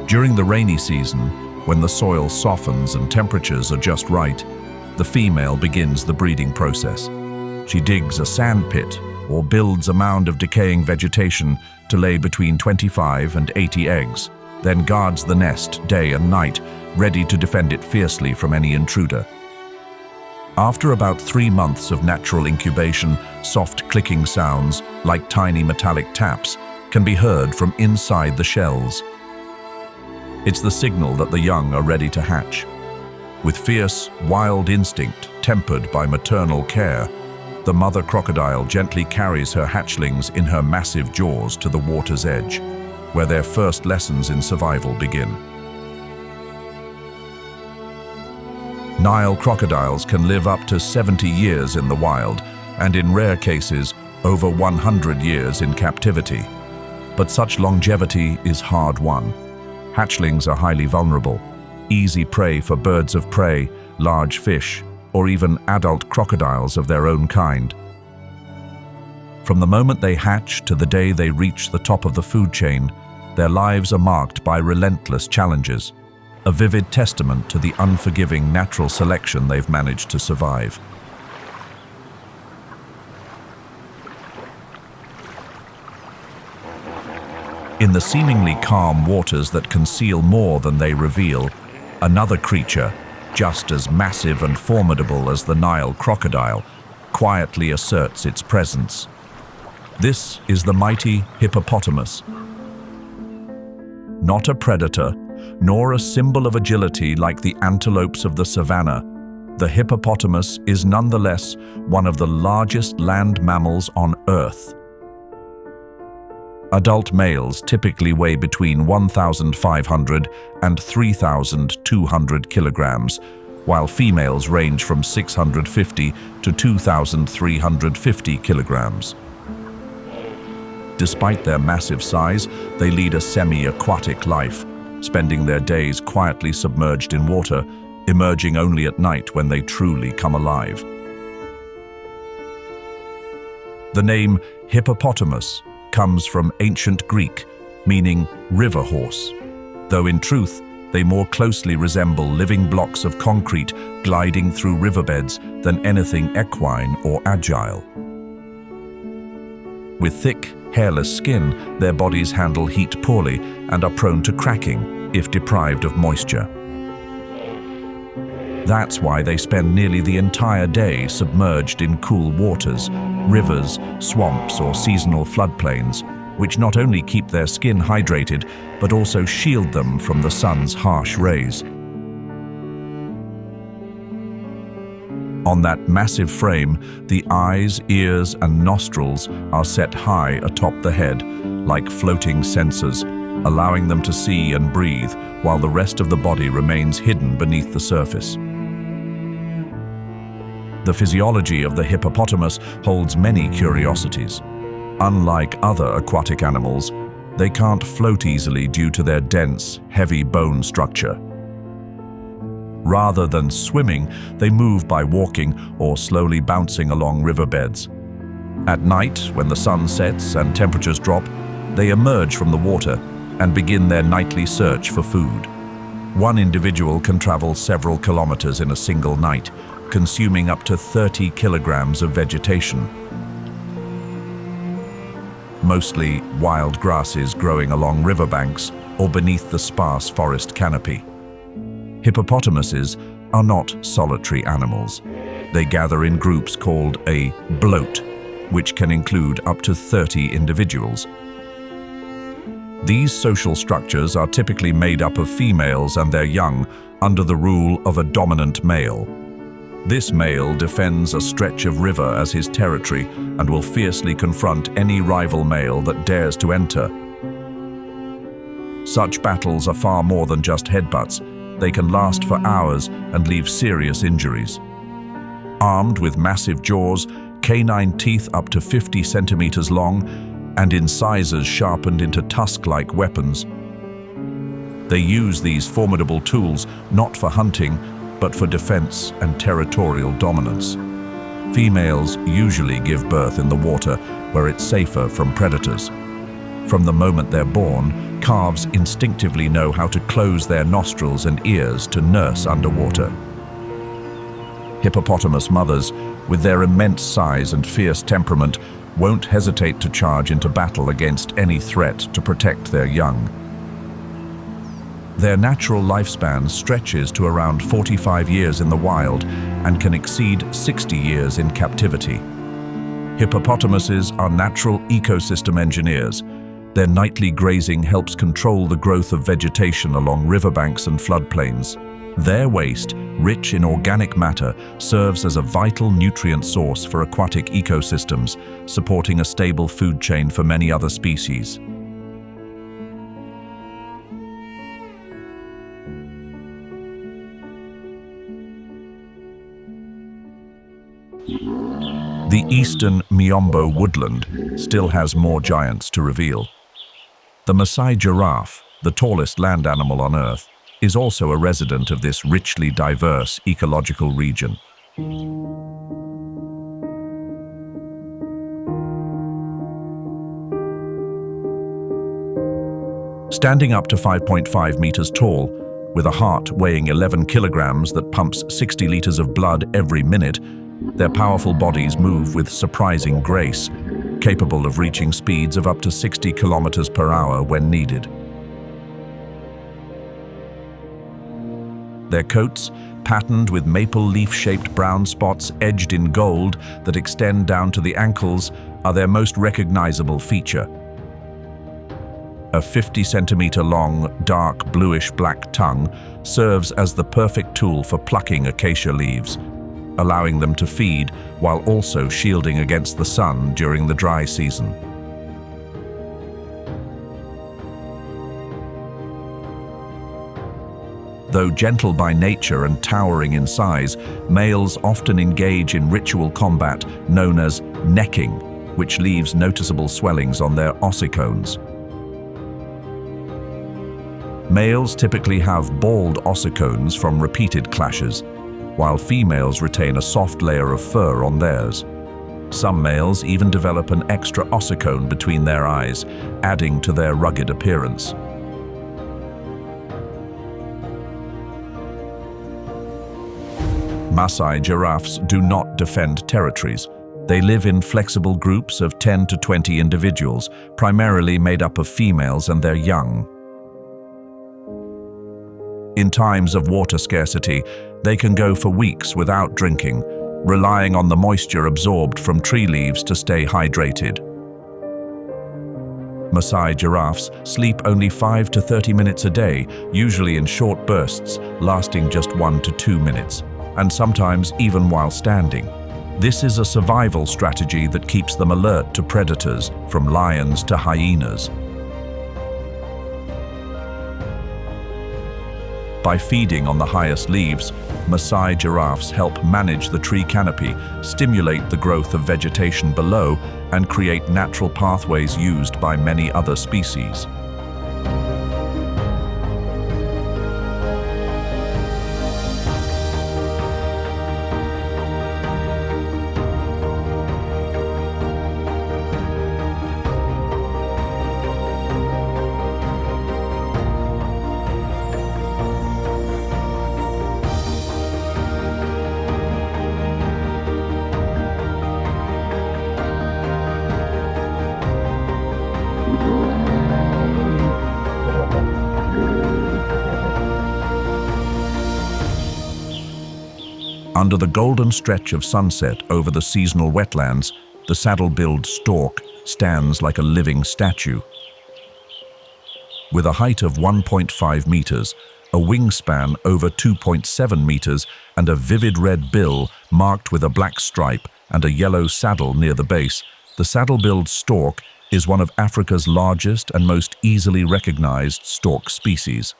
During the rainy season, when the soil softens and temperatures are just right, the female begins the breeding process. She digs a sand pit or builds a mound of decaying vegetation to lay between 25 and 80 eggs, then guards the nest day and night, ready to defend it fiercely from any intruder. After about 3 months of natural incubation, soft clicking sounds, like tiny metallic taps, can be heard from inside the shells. It's the signal that the young are ready to hatch. With fierce, wild instinct tempered by maternal care, The mother crocodile gently carries her hatchlings in her massive jaws to the water's edge, where their first lessons in survival begin. Nile crocodiles can live up to 70 years in the wild, and in rare cases, over 100 years in captivity. But such longevity is hard-won. Hatchlings are highly vulnerable, easy prey for birds of prey, large fish, or even adult crocodiles of their own kind. From the moment they hatch to the day they reach the top of the food chain, their lives are marked by relentless challenges, a vivid testament to the unforgiving natural selection they've managed to survive. In the seemingly calm waters that conceal more than they reveal, another creature, just as massive and formidable as the Nile crocodile, quietly asserts its presence. This is the mighty hippopotamus. Not a predator, nor a symbol of agility like the antelopes of the savanna, the hippopotamus is nonetheless one of the largest land mammals on Earth. Adult males typically weigh between 1,500 and 3,200 kilograms, while females range from 650 to 2,350 kilograms. Despite their massive size, they lead a semi-aquatic life, spending their days quietly submerged in water, emerging only at night when they truly come alive. The name hippopotamus comes from ancient Greek, meaning river horse, though in truth they more closely resemble living blocks of concrete gliding through riverbeds than anything equine or agile. With thick, hairless skin, their bodies handle heat poorly and are prone to cracking if deprived of moisture. That's why they spend nearly the entire day submerged in cool waters, rivers, swamps, or seasonal floodplains, which not only keep their skin hydrated, but also shield them from the sun's harsh rays. On that massive frame, the eyes, ears, and nostrils are set high atop the head, like floating sensors, allowing them to see and breathe, while the rest of the body remains hidden beneath the surface. The physiology of the hippopotamus holds many curiosities. Unlike other aquatic animals, they can't float easily due to their dense, heavy bone structure. Rather than swimming, they move by walking or slowly bouncing along riverbeds. At night, when the sun sets and temperatures drop, they emerge from the water and begin their nightly search for food. One individual can travel several kilometers in a single night, consuming up to 30 kilograms of vegetation. Mostly wild grasses growing along riverbanks or beneath the sparse forest canopy. Hippopotamuses are not solitary animals. They gather in groups called a bloat, which can include up to 30 individuals. These social structures are typically made up of females and their young under the rule of a dominant male. This male defends a stretch of river as his territory and will fiercely confront any rival male that dares to enter. Such battles are far more than just headbutts. They can last for hours and leave serious injuries. Armed with massive jaws, canine teeth up to 50 centimeters long, and incisors sharpened into tusk-like weapons, they use these formidable tools not for hunting, but for defense and territorial dominance. Females usually give birth in the water, where it's safer from predators. From the moment they're born, calves instinctively know how to close their nostrils and ears to nurse underwater. Hippopotamus mothers, with their immense size and fierce temperament, won't hesitate to charge into battle against any threat to protect their young. Their natural lifespan stretches to around 45 years in the wild and can exceed 60 years in captivity. Hippopotamuses are natural ecosystem engineers. Their nightly grazing helps control the growth of vegetation along riverbanks and floodplains. Their waste, rich in organic matter, serves as a vital nutrient source for aquatic ecosystems, supporting a stable food chain for many other species. The eastern Miombo woodland still has more giants to reveal. The Maasai giraffe, the tallest land animal on Earth, is also a resident of this richly diverse ecological region. Standing up to 5.5 meters tall, with a heart weighing 11 kilograms that pumps 60 liters of blood every minute, their powerful bodies move with surprising grace, capable of reaching speeds of up to 60 kilometers per hour when needed. Their coats, patterned with maple leaf-shaped brown spots edged in gold that extend down to the ankles, are their most recognizable feature. A 50-centimeter-long, dark bluish-black tongue serves as the perfect tool for plucking acacia leaves, allowing them to feed while also shielding against the sun during the dry season. Though gentle by nature and towering in size, males often engage in ritual combat known as necking, which leaves noticeable swellings on their ossicones. Males typically have bald ossicones from repeated clashes, while females retain a soft layer of fur on theirs. Some males even develop an extra ossicone between their eyes, adding to their rugged appearance. Maasai giraffes do not defend territories. They live in flexible groups of 10 to 20 individuals, primarily made up of females and their young. In times of water scarcity, they can go for weeks without drinking, relying on the moisture absorbed from tree leaves to stay hydrated. Maasai giraffes sleep only 5 to 30 minutes a day, usually in short bursts lasting just 1 to 2 minutes, and sometimes even while standing. This is a survival strategy that keeps them alert to predators, from lions to hyenas. By feeding on the highest leaves, Maasai giraffes help manage the tree canopy, stimulate the growth of vegetation below, and create natural pathways used by many other species. Under the golden stretch of sunset over the seasonal wetlands, the saddle-billed stork stands like a living statue. With a height of 1.5 meters, a wingspan over 2.7 meters, and a vivid red bill marked with a black stripe and a yellow saddle near the base, the saddle-billed stork is one of Africa's largest and most easily recognized stork species.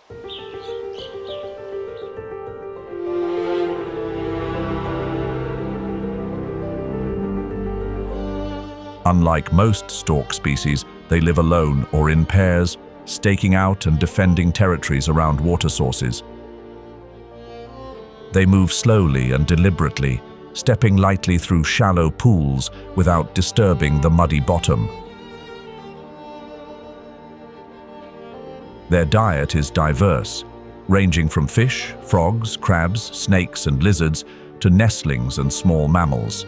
Unlike most stork species, they live alone or in pairs, staking out and defending territories around water sources. They move slowly and deliberately, stepping lightly through shallow pools without disturbing the muddy bottom. Their diet is diverse, ranging from fish, frogs, crabs, snakes, and lizards to nestlings and small mammals.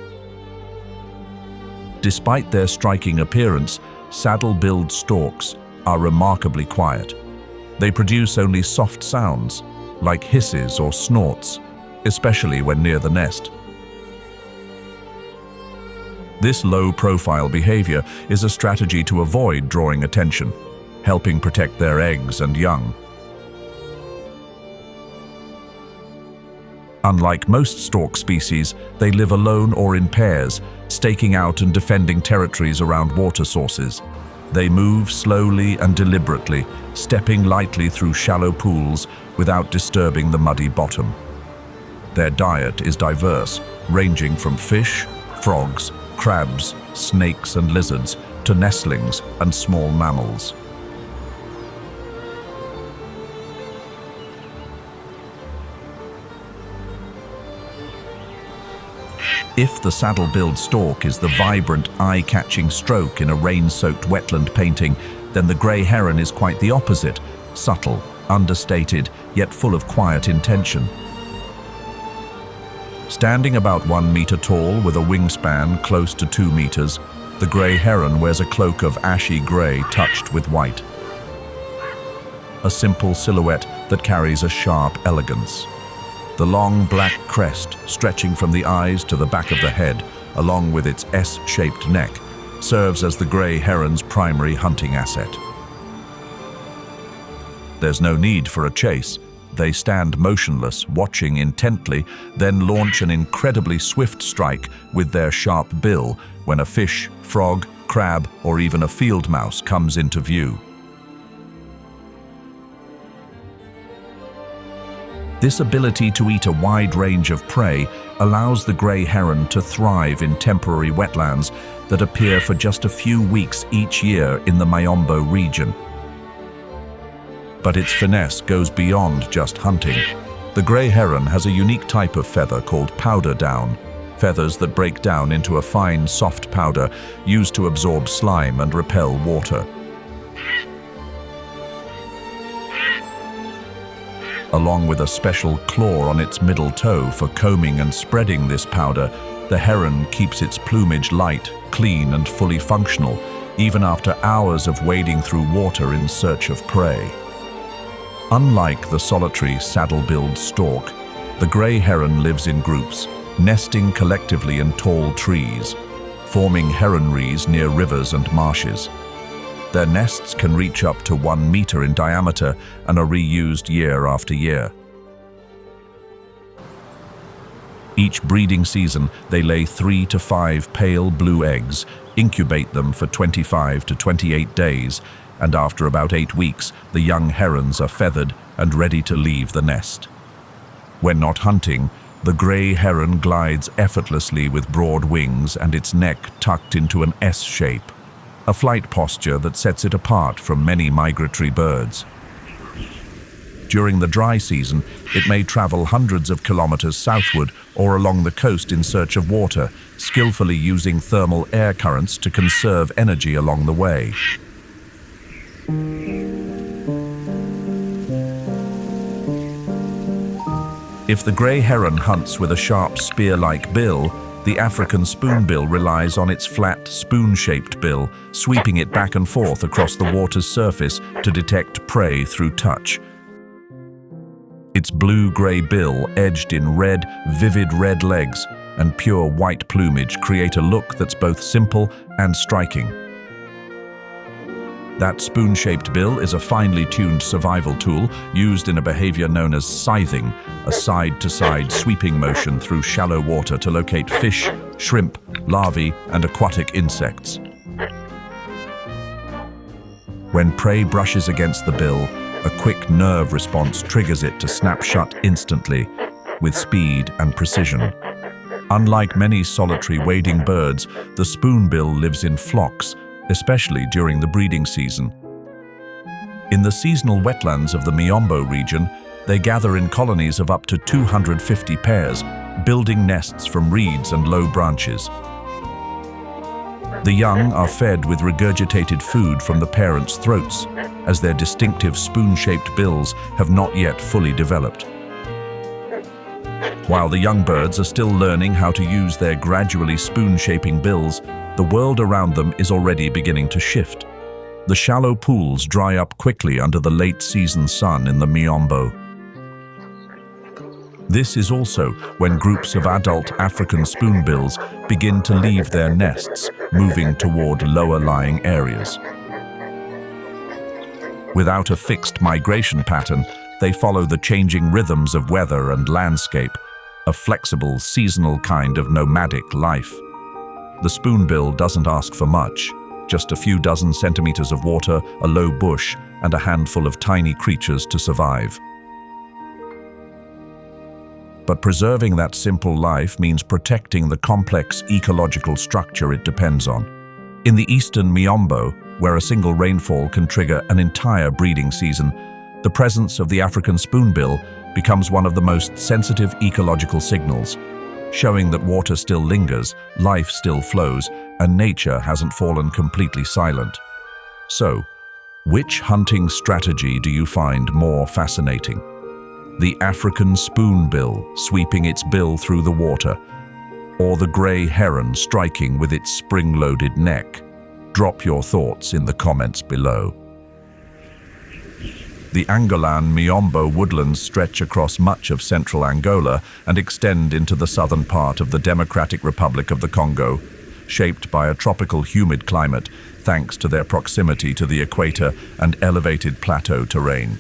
Despite their striking appearance, saddle-billed storks are remarkably quiet. They produce only soft sounds, like hisses or snorts, especially when near the nest. This low-profile behavior is a strategy to avoid drawing attention, helping protect their eggs and young. Unlike most stork species, they live alone or in pairs, staking out and defending territories around water sources. They move slowly and deliberately, stepping lightly through shallow pools without disturbing the muddy bottom. Their diet is diverse, ranging from fish, frogs, crabs, snakes and lizards, to nestlings and small mammals. If the saddle-billed stork is the vibrant, eye-catching stroke in a rain-soaked wetland painting, then the grey heron is quite the opposite, subtle, understated, yet full of quiet intention. Standing about 1 meter tall with a wingspan close to 2 meters, the grey heron wears a cloak of ashy grey touched with white. A simple silhouette that carries a sharp elegance. The long black crest, stretching from the eyes to the back of the head, along with its S-shaped neck, serves as the grey heron's primary hunting asset. There's no need for a chase. They stand motionless, watching intently, then launch an incredibly swift strike with their sharp bill when a fish, frog, crab, or even a field mouse comes into view. This ability to eat a wide range of prey allows the grey heron to thrive in temporary wetlands that appear for just a few weeks each year in the Miombo region. But its finesse goes beyond just hunting. The grey heron has a unique type of feather called powder down, feathers that break down into a fine, soft powder used to absorb slime and repel water. Along with a special claw on its middle toe for combing and spreading this powder, the heron keeps its plumage light, clean and fully functional, even after hours of wading through water in search of prey. Unlike the solitary saddle-billed stork, the grey heron lives in groups, nesting collectively in tall trees, forming heronries near rivers and marshes. Their nests can reach up to 1 meter in diameter and are reused year after year. Each breeding season, they lay 3 to 5 pale blue eggs, incubate them for 25 to 28 days, and after about 8 weeks, the young herons are feathered and ready to leave the nest. When not hunting, the grey heron glides effortlessly with broad wings and its neck tucked into an S shape, a flight posture that sets it apart from many migratory birds. During the dry season, it may travel hundreds of kilometers southward or along the coast in search of water, skillfully using thermal air currents to conserve energy along the way. If the grey heron hunts with a sharp spear-like bill, the African spoonbill relies on its flat, spoon-shaped bill, sweeping it back and forth across the water's surface to detect prey through touch. Its blue-grey bill, edged in red, vivid red legs, and pure white plumage create a look that's both simple and striking. That spoon-shaped bill is a finely tuned survival tool used in a behavior known as scything, a side-to-side sweeping motion through shallow water to locate fish, shrimp, larvae, and aquatic insects. When prey brushes against the bill, a quick nerve response triggers it to snap shut instantly, with speed and precision. Unlike many solitary wading birds, the spoonbill lives in flocks, especially during the breeding season. In the seasonal wetlands of the Miombo region, they gather in colonies of up to 250 pairs, building nests from reeds and low branches. The young are fed with regurgitated food from the parents' throats, as their distinctive spoon-shaped bills have not yet fully developed. While the young birds are still learning how to use their gradually spoon-shaping bills, the world around them is already beginning to shift. The shallow pools dry up quickly under the late-season sun in the Miombo. This is also when groups of adult African spoonbills begin to leave their nests, moving toward lower-lying areas. Without a fixed migration pattern, they follow the changing rhythms of weather and landscape, a flexible, seasonal kind of nomadic life. The spoonbill doesn't ask for much, just a few dozen centimeters of water, a low bush, and a handful of tiny creatures to survive. But preserving that simple life means protecting the complex ecological structure it depends on. In the eastern Miombo, where a single rainfall can trigger an entire breeding season, the presence of the African spoonbill becomes one of the most sensitive ecological signals, showing that water still lingers, life still flows, and nature hasn't fallen completely silent. So, which hunting strategy do you find more fascinating? The African spoonbill sweeping its bill through the water, or the grey heron striking with its spring-loaded neck? Drop your thoughts in the comments below. The Angolan Miombo woodlands stretch across much of central Angola and extend into the southern part of the Democratic Republic of the Congo, shaped by a tropical humid climate thanks to their proximity to the equator and elevated plateau terrain.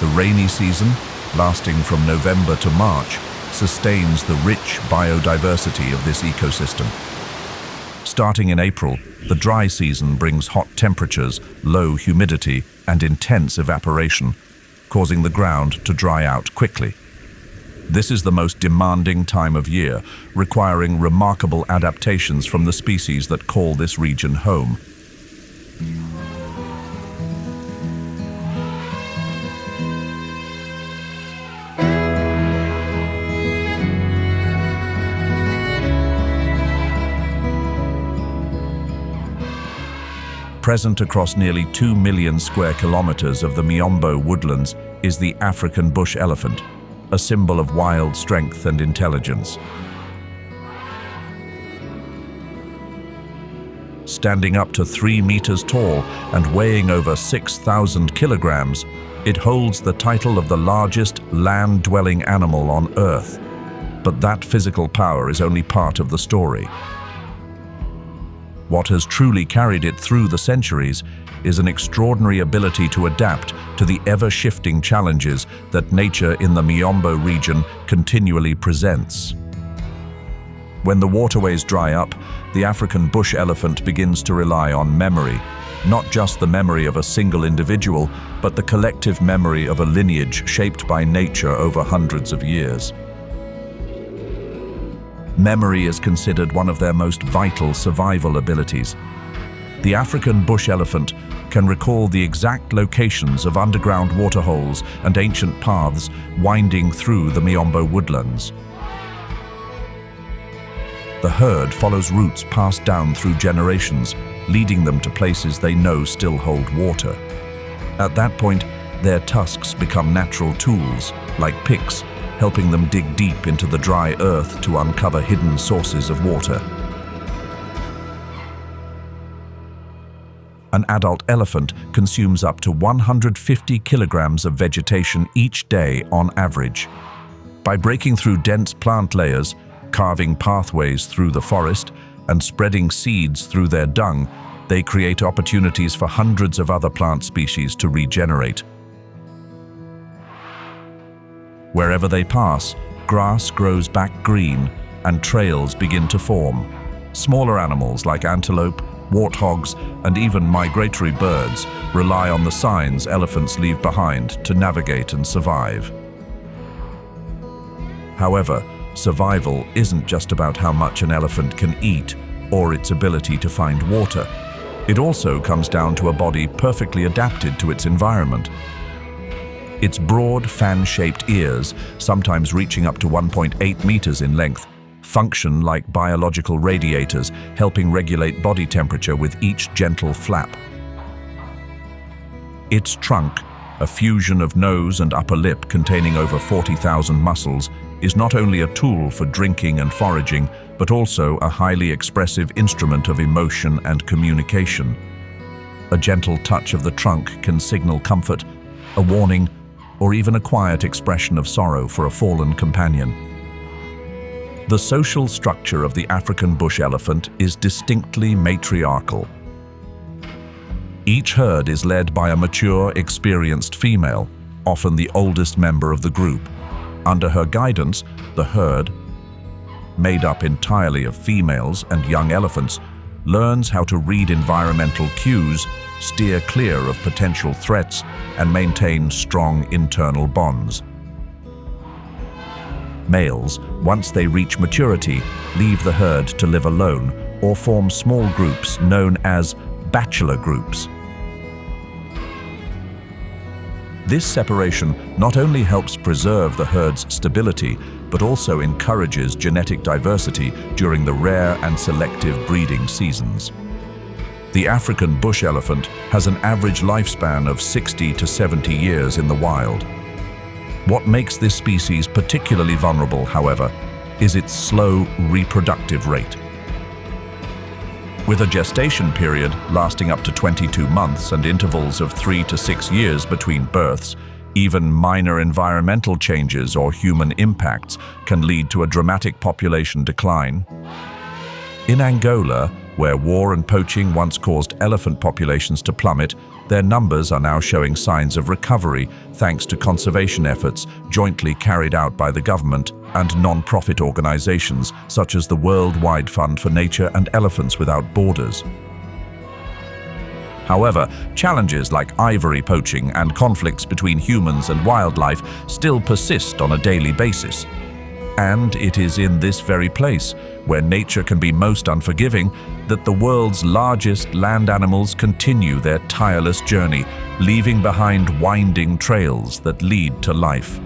The rainy season, lasting from November to March, sustains the rich biodiversity of this ecosystem. Starting in April, the dry season brings hot temperatures, low humidity, and intense evaporation, causing the ground to dry out quickly. This is the most demanding time of year, requiring remarkable adaptations from the species that call this region home. Present across nearly 2 million square kilometers of the Miombo woodlands is the African bush elephant, a symbol of wild strength and intelligence. Standing up to 3 meters tall and weighing over 6,000 kilograms, it holds the title of the largest land-dwelling animal on Earth. But that physical power is only part of the story. What has truly carried it through the centuries is an extraordinary ability to adapt to the ever-shifting challenges that nature in the Miombo region continually presents. When the waterways dry up, the African bush elephant begins to rely on memory, not just the memory of a single individual, but the collective memory of a lineage shaped by nature over hundreds of years. Memory is considered one of their most vital survival abilities. The African bush elephant can recall the exact locations of underground waterholes and ancient paths winding through the Miombo woodlands. The herd follows routes passed down through generations, leading them to places they know still hold water. At that point, their tusks become natural tools, like picks, helping them dig deep into the dry earth to uncover hidden sources of water. An adult elephant consumes up to 150 kilograms of vegetation each day on average. By breaking through dense plant layers, carving pathways through the forest, and spreading seeds through their dung, they create opportunities for hundreds of other plant species to regenerate. Wherever they pass, grass grows back green and trails begin to form. Smaller animals like antelope, warthogs, and even migratory birds rely on the signs elephants leave behind to navigate and survive. However, survival isn't just about how much an elephant can eat or its ability to find water. It also comes down to a body perfectly adapted to its environment. Its broad, fan-shaped ears, sometimes reaching up to 1.8 meters in length, function like biological radiators, helping regulate body temperature with each gentle flap. Its trunk, a fusion of nose and upper lip containing over 40,000 muscles, is not only a tool for drinking and foraging, but also a highly expressive instrument of emotion and communication. A gentle touch of the trunk can signal comfort, a warning, or even a quiet expression of sorrow for a fallen companion. The social structure of the African bush elephant is distinctly matriarchal. Each herd is led by a mature, experienced female, often the oldest member of the group. Under her guidance, the herd, made up entirely of females and young elephants, learns how to read environmental cues, steer clear of potential threats, and maintain strong internal bonds. Males, once they reach maturity, leave the herd to live alone or form small groups known as bachelor groups. This separation not only helps preserve the herd's stability, but also encourages genetic diversity during the rare and selective breeding seasons. The African bush elephant has an average lifespan of 60 to 70 years in the wild. What makes this species particularly vulnerable, however, is its slow reproductive rate. With a gestation period lasting up to 22 months and intervals of 3 to 6 years between births, even minor environmental changes or human impacts can lead to a dramatic population decline. In Angola, where war and poaching once caused elephant populations to plummet, their numbers are now showing signs of recovery thanks to conservation efforts jointly carried out by the government and non-profit organizations such as the Worldwide Fund for Nature and Elephants Without Borders. However, challenges like ivory poaching and conflicts between humans and wildlife still persist on a daily basis. And it is in this very place, where nature can be most unforgiving, that the world's largest land animals continue their tireless journey, leaving behind winding trails that lead to life.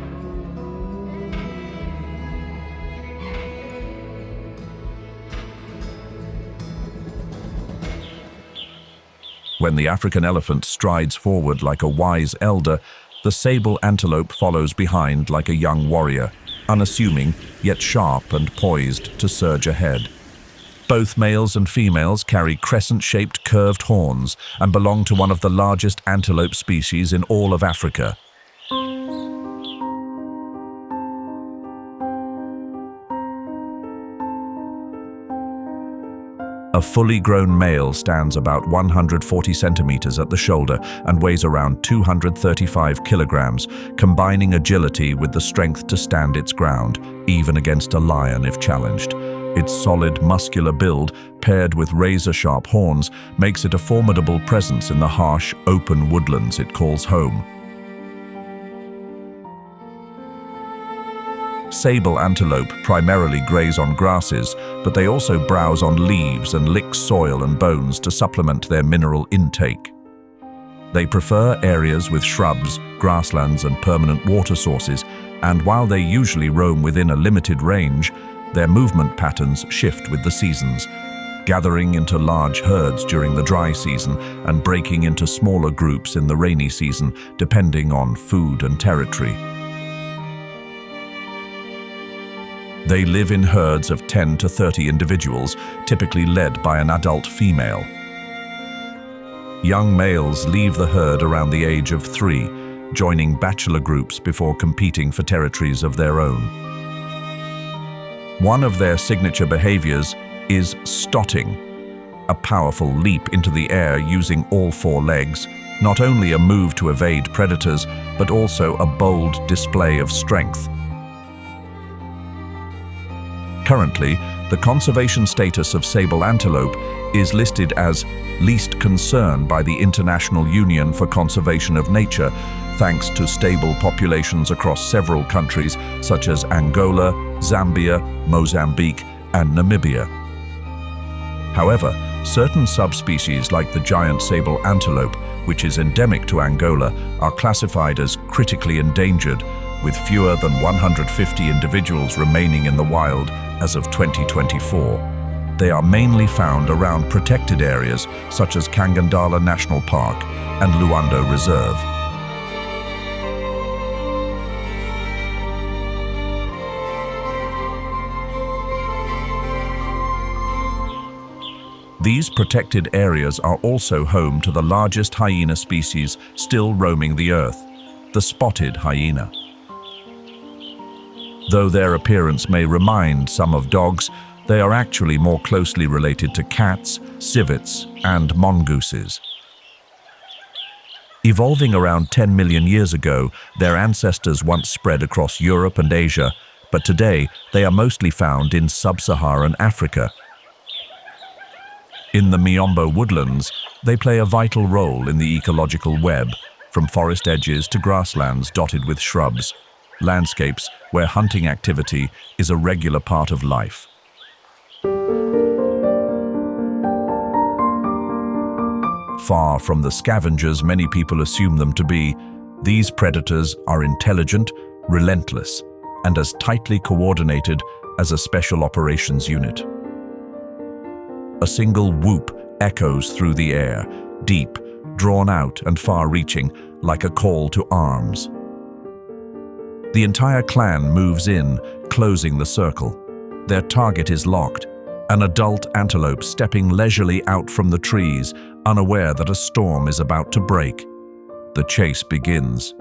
When the African elephant strides forward like a wise elder, the sable antelope follows behind like a young warrior, unassuming yet sharp and poised to surge ahead. Both males and females carry crescent-shaped curved horns and belong to one of the largest antelope species in all of Africa. A fully grown male stands about 140 centimeters at the shoulder and weighs around 235 kilograms, combining agility with the strength to stand its ground, even against a lion if challenged. Its solid, muscular build, paired with razor-sharp horns, makes it a formidable presence in the harsh, open woodlands it calls home. Sable antelope primarily graze on grasses, but they also browse on leaves and lick soil and bones to supplement their mineral intake. They prefer areas with shrubs, grasslands, and permanent water sources, and while they usually roam within a limited range, their movement patterns shift with the seasons, gathering into large herds during the dry season and breaking into smaller groups in the rainy season, depending on food and territory. They live in herds of 10 to 30 individuals, typically led by an adult female. Young males leave the herd around the age of 3, joining bachelor groups before competing for territories of their own. One of their signature behaviors is stotting, a powerful leap into the air using all 4 legs, not only a move to evade predators, but also a bold display of strength. Currently, the conservation status of sable antelope is listed as least concern by the International Union for Conservation of Nature, thanks to stable populations across several countries such as Angola, Zambia, Mozambique, and Namibia. However, certain subspecies like the giant sable antelope, which is endemic to Angola, are classified as critically endangered, with fewer than 150 individuals remaining in the wild as of 2024. They are mainly found around protected areas such as Nyika National Park and Luando Reserve. These protected areas are also home to the largest hyena species still roaming the earth, the spotted hyena. Though their appearance may remind some of dogs, they are actually more closely related to cats, civets, and mongooses. Evolving around 10 million years ago, their ancestors once spread across Europe and Asia, but today they are mostly found in sub-Saharan Africa. In the Miombo woodlands, they play a vital role in the ecological web, from forest edges to grasslands dotted with shrubs, landscapes where hunting activity is a regular part of life. Far from the scavengers many people assume them to be, these predators are intelligent, relentless, and as tightly coordinated as a special operations unit. A single whoop echoes through the air, deep, drawn out and far-reaching, like a call to arms. The entire clan moves in, closing the circle. Their target is locked, an adult antelope stepping leisurely out from the trees, unaware that a storm is about to break. The chase begins.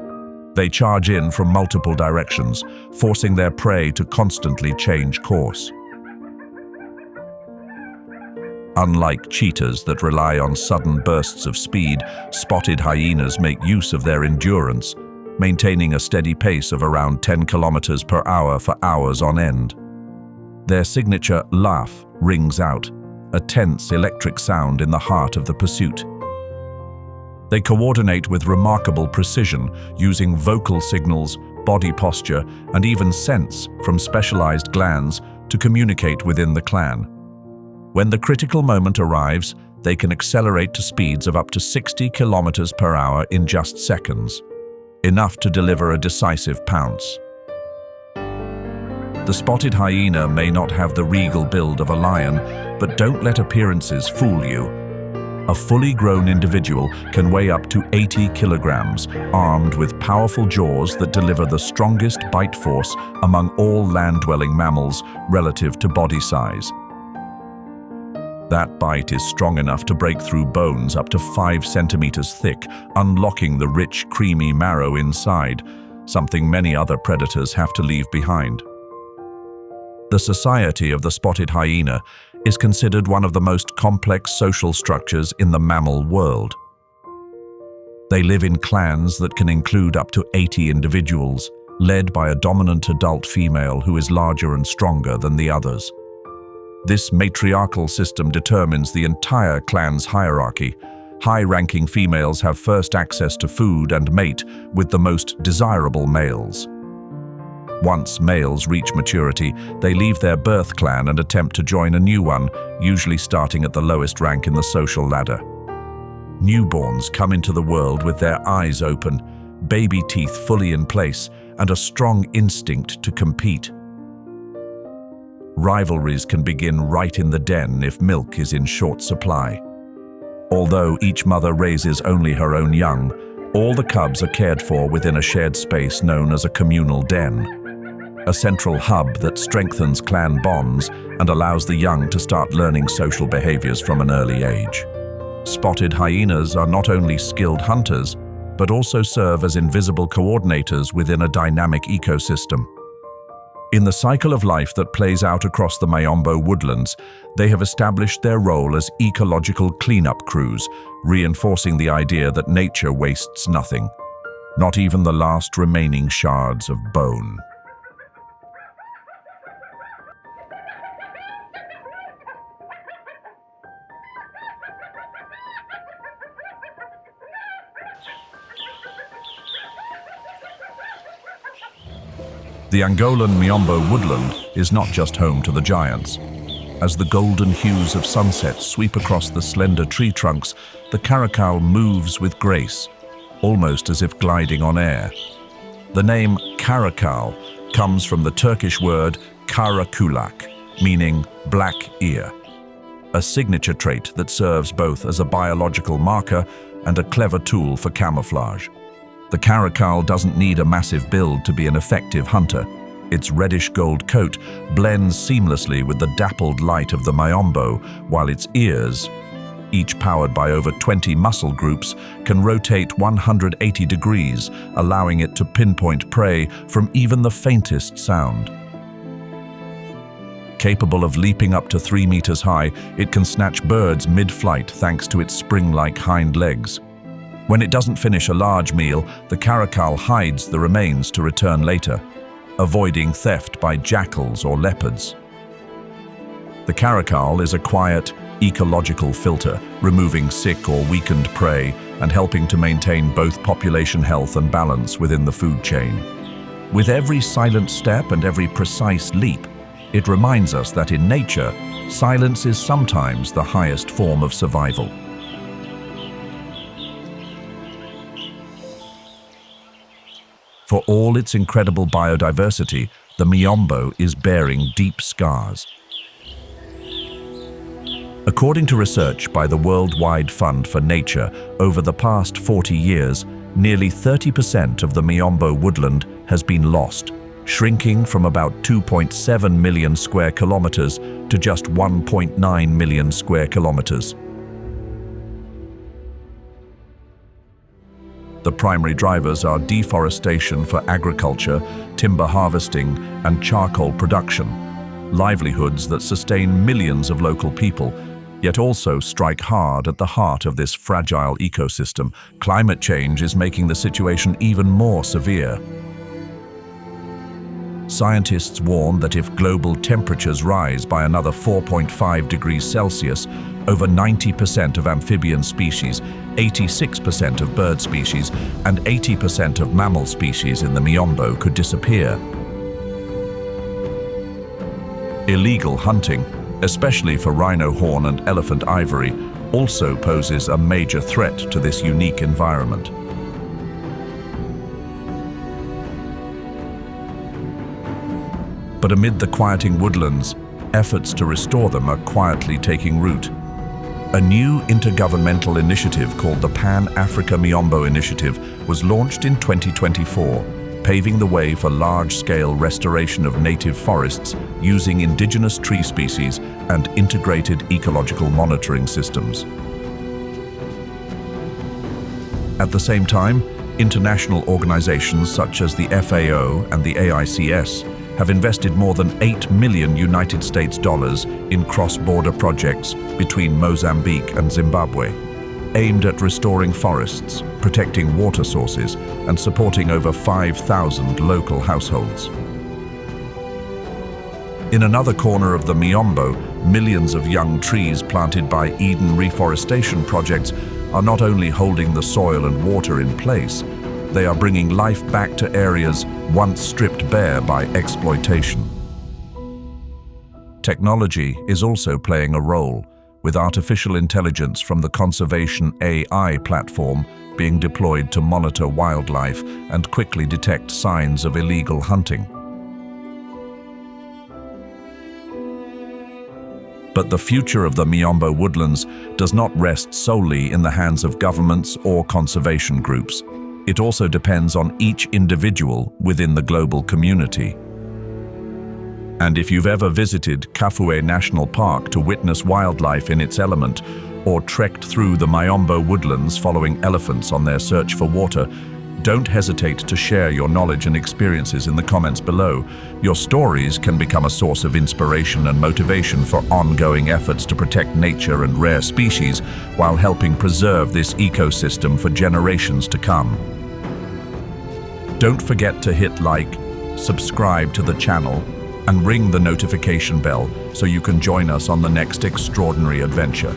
They charge in from multiple directions, forcing their prey to constantly change course. Unlike cheetahs that rely on sudden bursts of speed, spotted hyenas make use of their endurance, maintaining a steady pace of around 10 kilometers per hour for hours on end. Their signature laugh rings out, a tense electric sound in the heart of the pursuit. They coordinate with remarkable precision, using vocal signals, body posture, and even scents from specialized glands to communicate within the clan. When the critical moment arrives, they can accelerate to speeds of up to 60 kilometers per hour in just seconds, enough to deliver a decisive pounce. The spotted hyena may not have the regal build of a lion, but don't let appearances fool you. A fully grown individual can weigh up to 80 kilograms, armed with powerful jaws that deliver the strongest bite force among all land-dwelling mammals relative to body size. That bite is strong enough to break through bones up to 5 centimeters thick, unlocking the rich, creamy marrow inside, something many other predators have to leave behind. The society of the spotted hyena is considered one of the most complex social structures in the mammal world. They live in clans that can include up to 80 individuals, led by a dominant adult female who is larger and stronger than the others. This matriarchal system determines the entire clan's hierarchy. High-ranking females have first access to food and mate with the most desirable males. Once males reach maturity, they leave their birth clan and attempt to join a new one, usually starting at the lowest rank in the social ladder. Newborns come into the world with their eyes open, baby teeth fully in place, and a strong instinct to compete. Rivalries can begin right in the den if milk is in short supply. Although each mother raises only her own young, all the cubs are cared for within a shared space known as a communal den, a central hub that strengthens clan bonds and allows the young to start learning social behaviors from an early age. Spotted hyenas are not only skilled hunters, but also serve as invisible coordinators within a dynamic ecosystem. In the cycle of life that plays out across the Miombo woodlands, they have established their role as ecological cleanup crews, reinforcing the idea that nature wastes nothing, not even the last remaining shards of bone. The Angolan Miombo woodland is not just home to the giants. As the golden hues of sunset sweep across the slender tree trunks, the caracal moves with grace, almost as if gliding on air. The name caracal comes from the Turkish word karakulak, meaning black ear, a signature trait that serves both as a biological marker and a clever tool for camouflage. The caracal doesn't need a massive build to be an effective hunter. Its reddish-gold coat blends seamlessly with the dappled light of the Miombo, while its ears, each powered by over 20 muscle groups, can rotate 180 degrees, allowing it to pinpoint prey from even the faintest sound. Capable of leaping up to 3 meters high, it can snatch birds mid-flight thanks to its spring-like hind legs. When it doesn't finish a large meal, the caracal hides the remains to return later, avoiding theft by jackals or leopards. The caracal is a quiet, ecological filter, removing sick or weakened prey and helping to maintain both population health and balance within the food chain. With every silent step and every precise leap, it reminds us that in nature, silence is sometimes the highest form of survival. For all its incredible biodiversity, the Miombo is bearing deep scars. According to research by the Worldwide Fund for Nature, over the past 40 years, nearly 30% of the Miombo woodland has been lost, shrinking from about 2.7 million square kilometers to just 1.9 million square kilometers. The primary drivers are deforestation for agriculture, timber harvesting, and charcoal production, livelihoods that sustain millions of local people, yet also strike hard at the heart of this fragile ecosystem. Climate change is making the situation even more severe. Scientists warn that if global temperatures rise by another 4.5 degrees Celsius, over 90% of amphibian species, 86% of bird species, and 80% of mammal species in the Miombo could disappear. Illegal hunting, especially for rhino horn and elephant ivory, also poses a major threat to this unique environment. But amid the quieting woodlands, efforts to restore them are quietly taking root. A new intergovernmental initiative called the Pan-Africa Miombo Initiative was launched in 2024, paving the way for large-scale restoration of native forests using indigenous tree species and integrated ecological monitoring systems. At the same time, international organizations such as the FAO and the AICS have invested more than $8 million in cross-border projects between Mozambique and Zimbabwe, aimed at restoring forests, protecting water sources, and supporting over 5,000 local households. In another corner of the Miombo, millions of young trees planted by Eden reforestation projects are not only holding the soil and water in place, they are bringing life back to areas once stripped bare by exploitation. Technology is also playing a role, with artificial intelligence from the Conservation AI platform being deployed to monitor wildlife and quickly detect signs of illegal hunting. But the future of the Miombo woodlands does not rest solely in the hands of governments or conservation groups. It also depends on each individual within the global community. And if you've ever visited Kafue National Park to witness wildlife in its element, or trekked through the Miombo woodlands following elephants on their search for water, don't hesitate to share your knowledge and experiences in the comments below. Your stories can become a source of inspiration and motivation for ongoing efforts to protect nature and rare species while helping preserve this ecosystem for generations to come. Don't forget to hit like, subscribe to the channel, and ring the notification bell so you can join us on the next extraordinary adventure.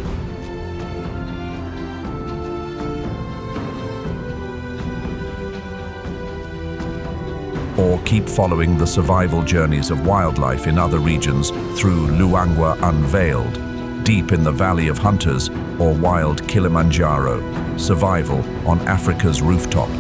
Or keep following the survival journeys of wildlife in other regions through Luangwa Unveiled, Deep in the Valley of Hunters, or Wild Kilimanjaro, Survival on Africa's Rooftop.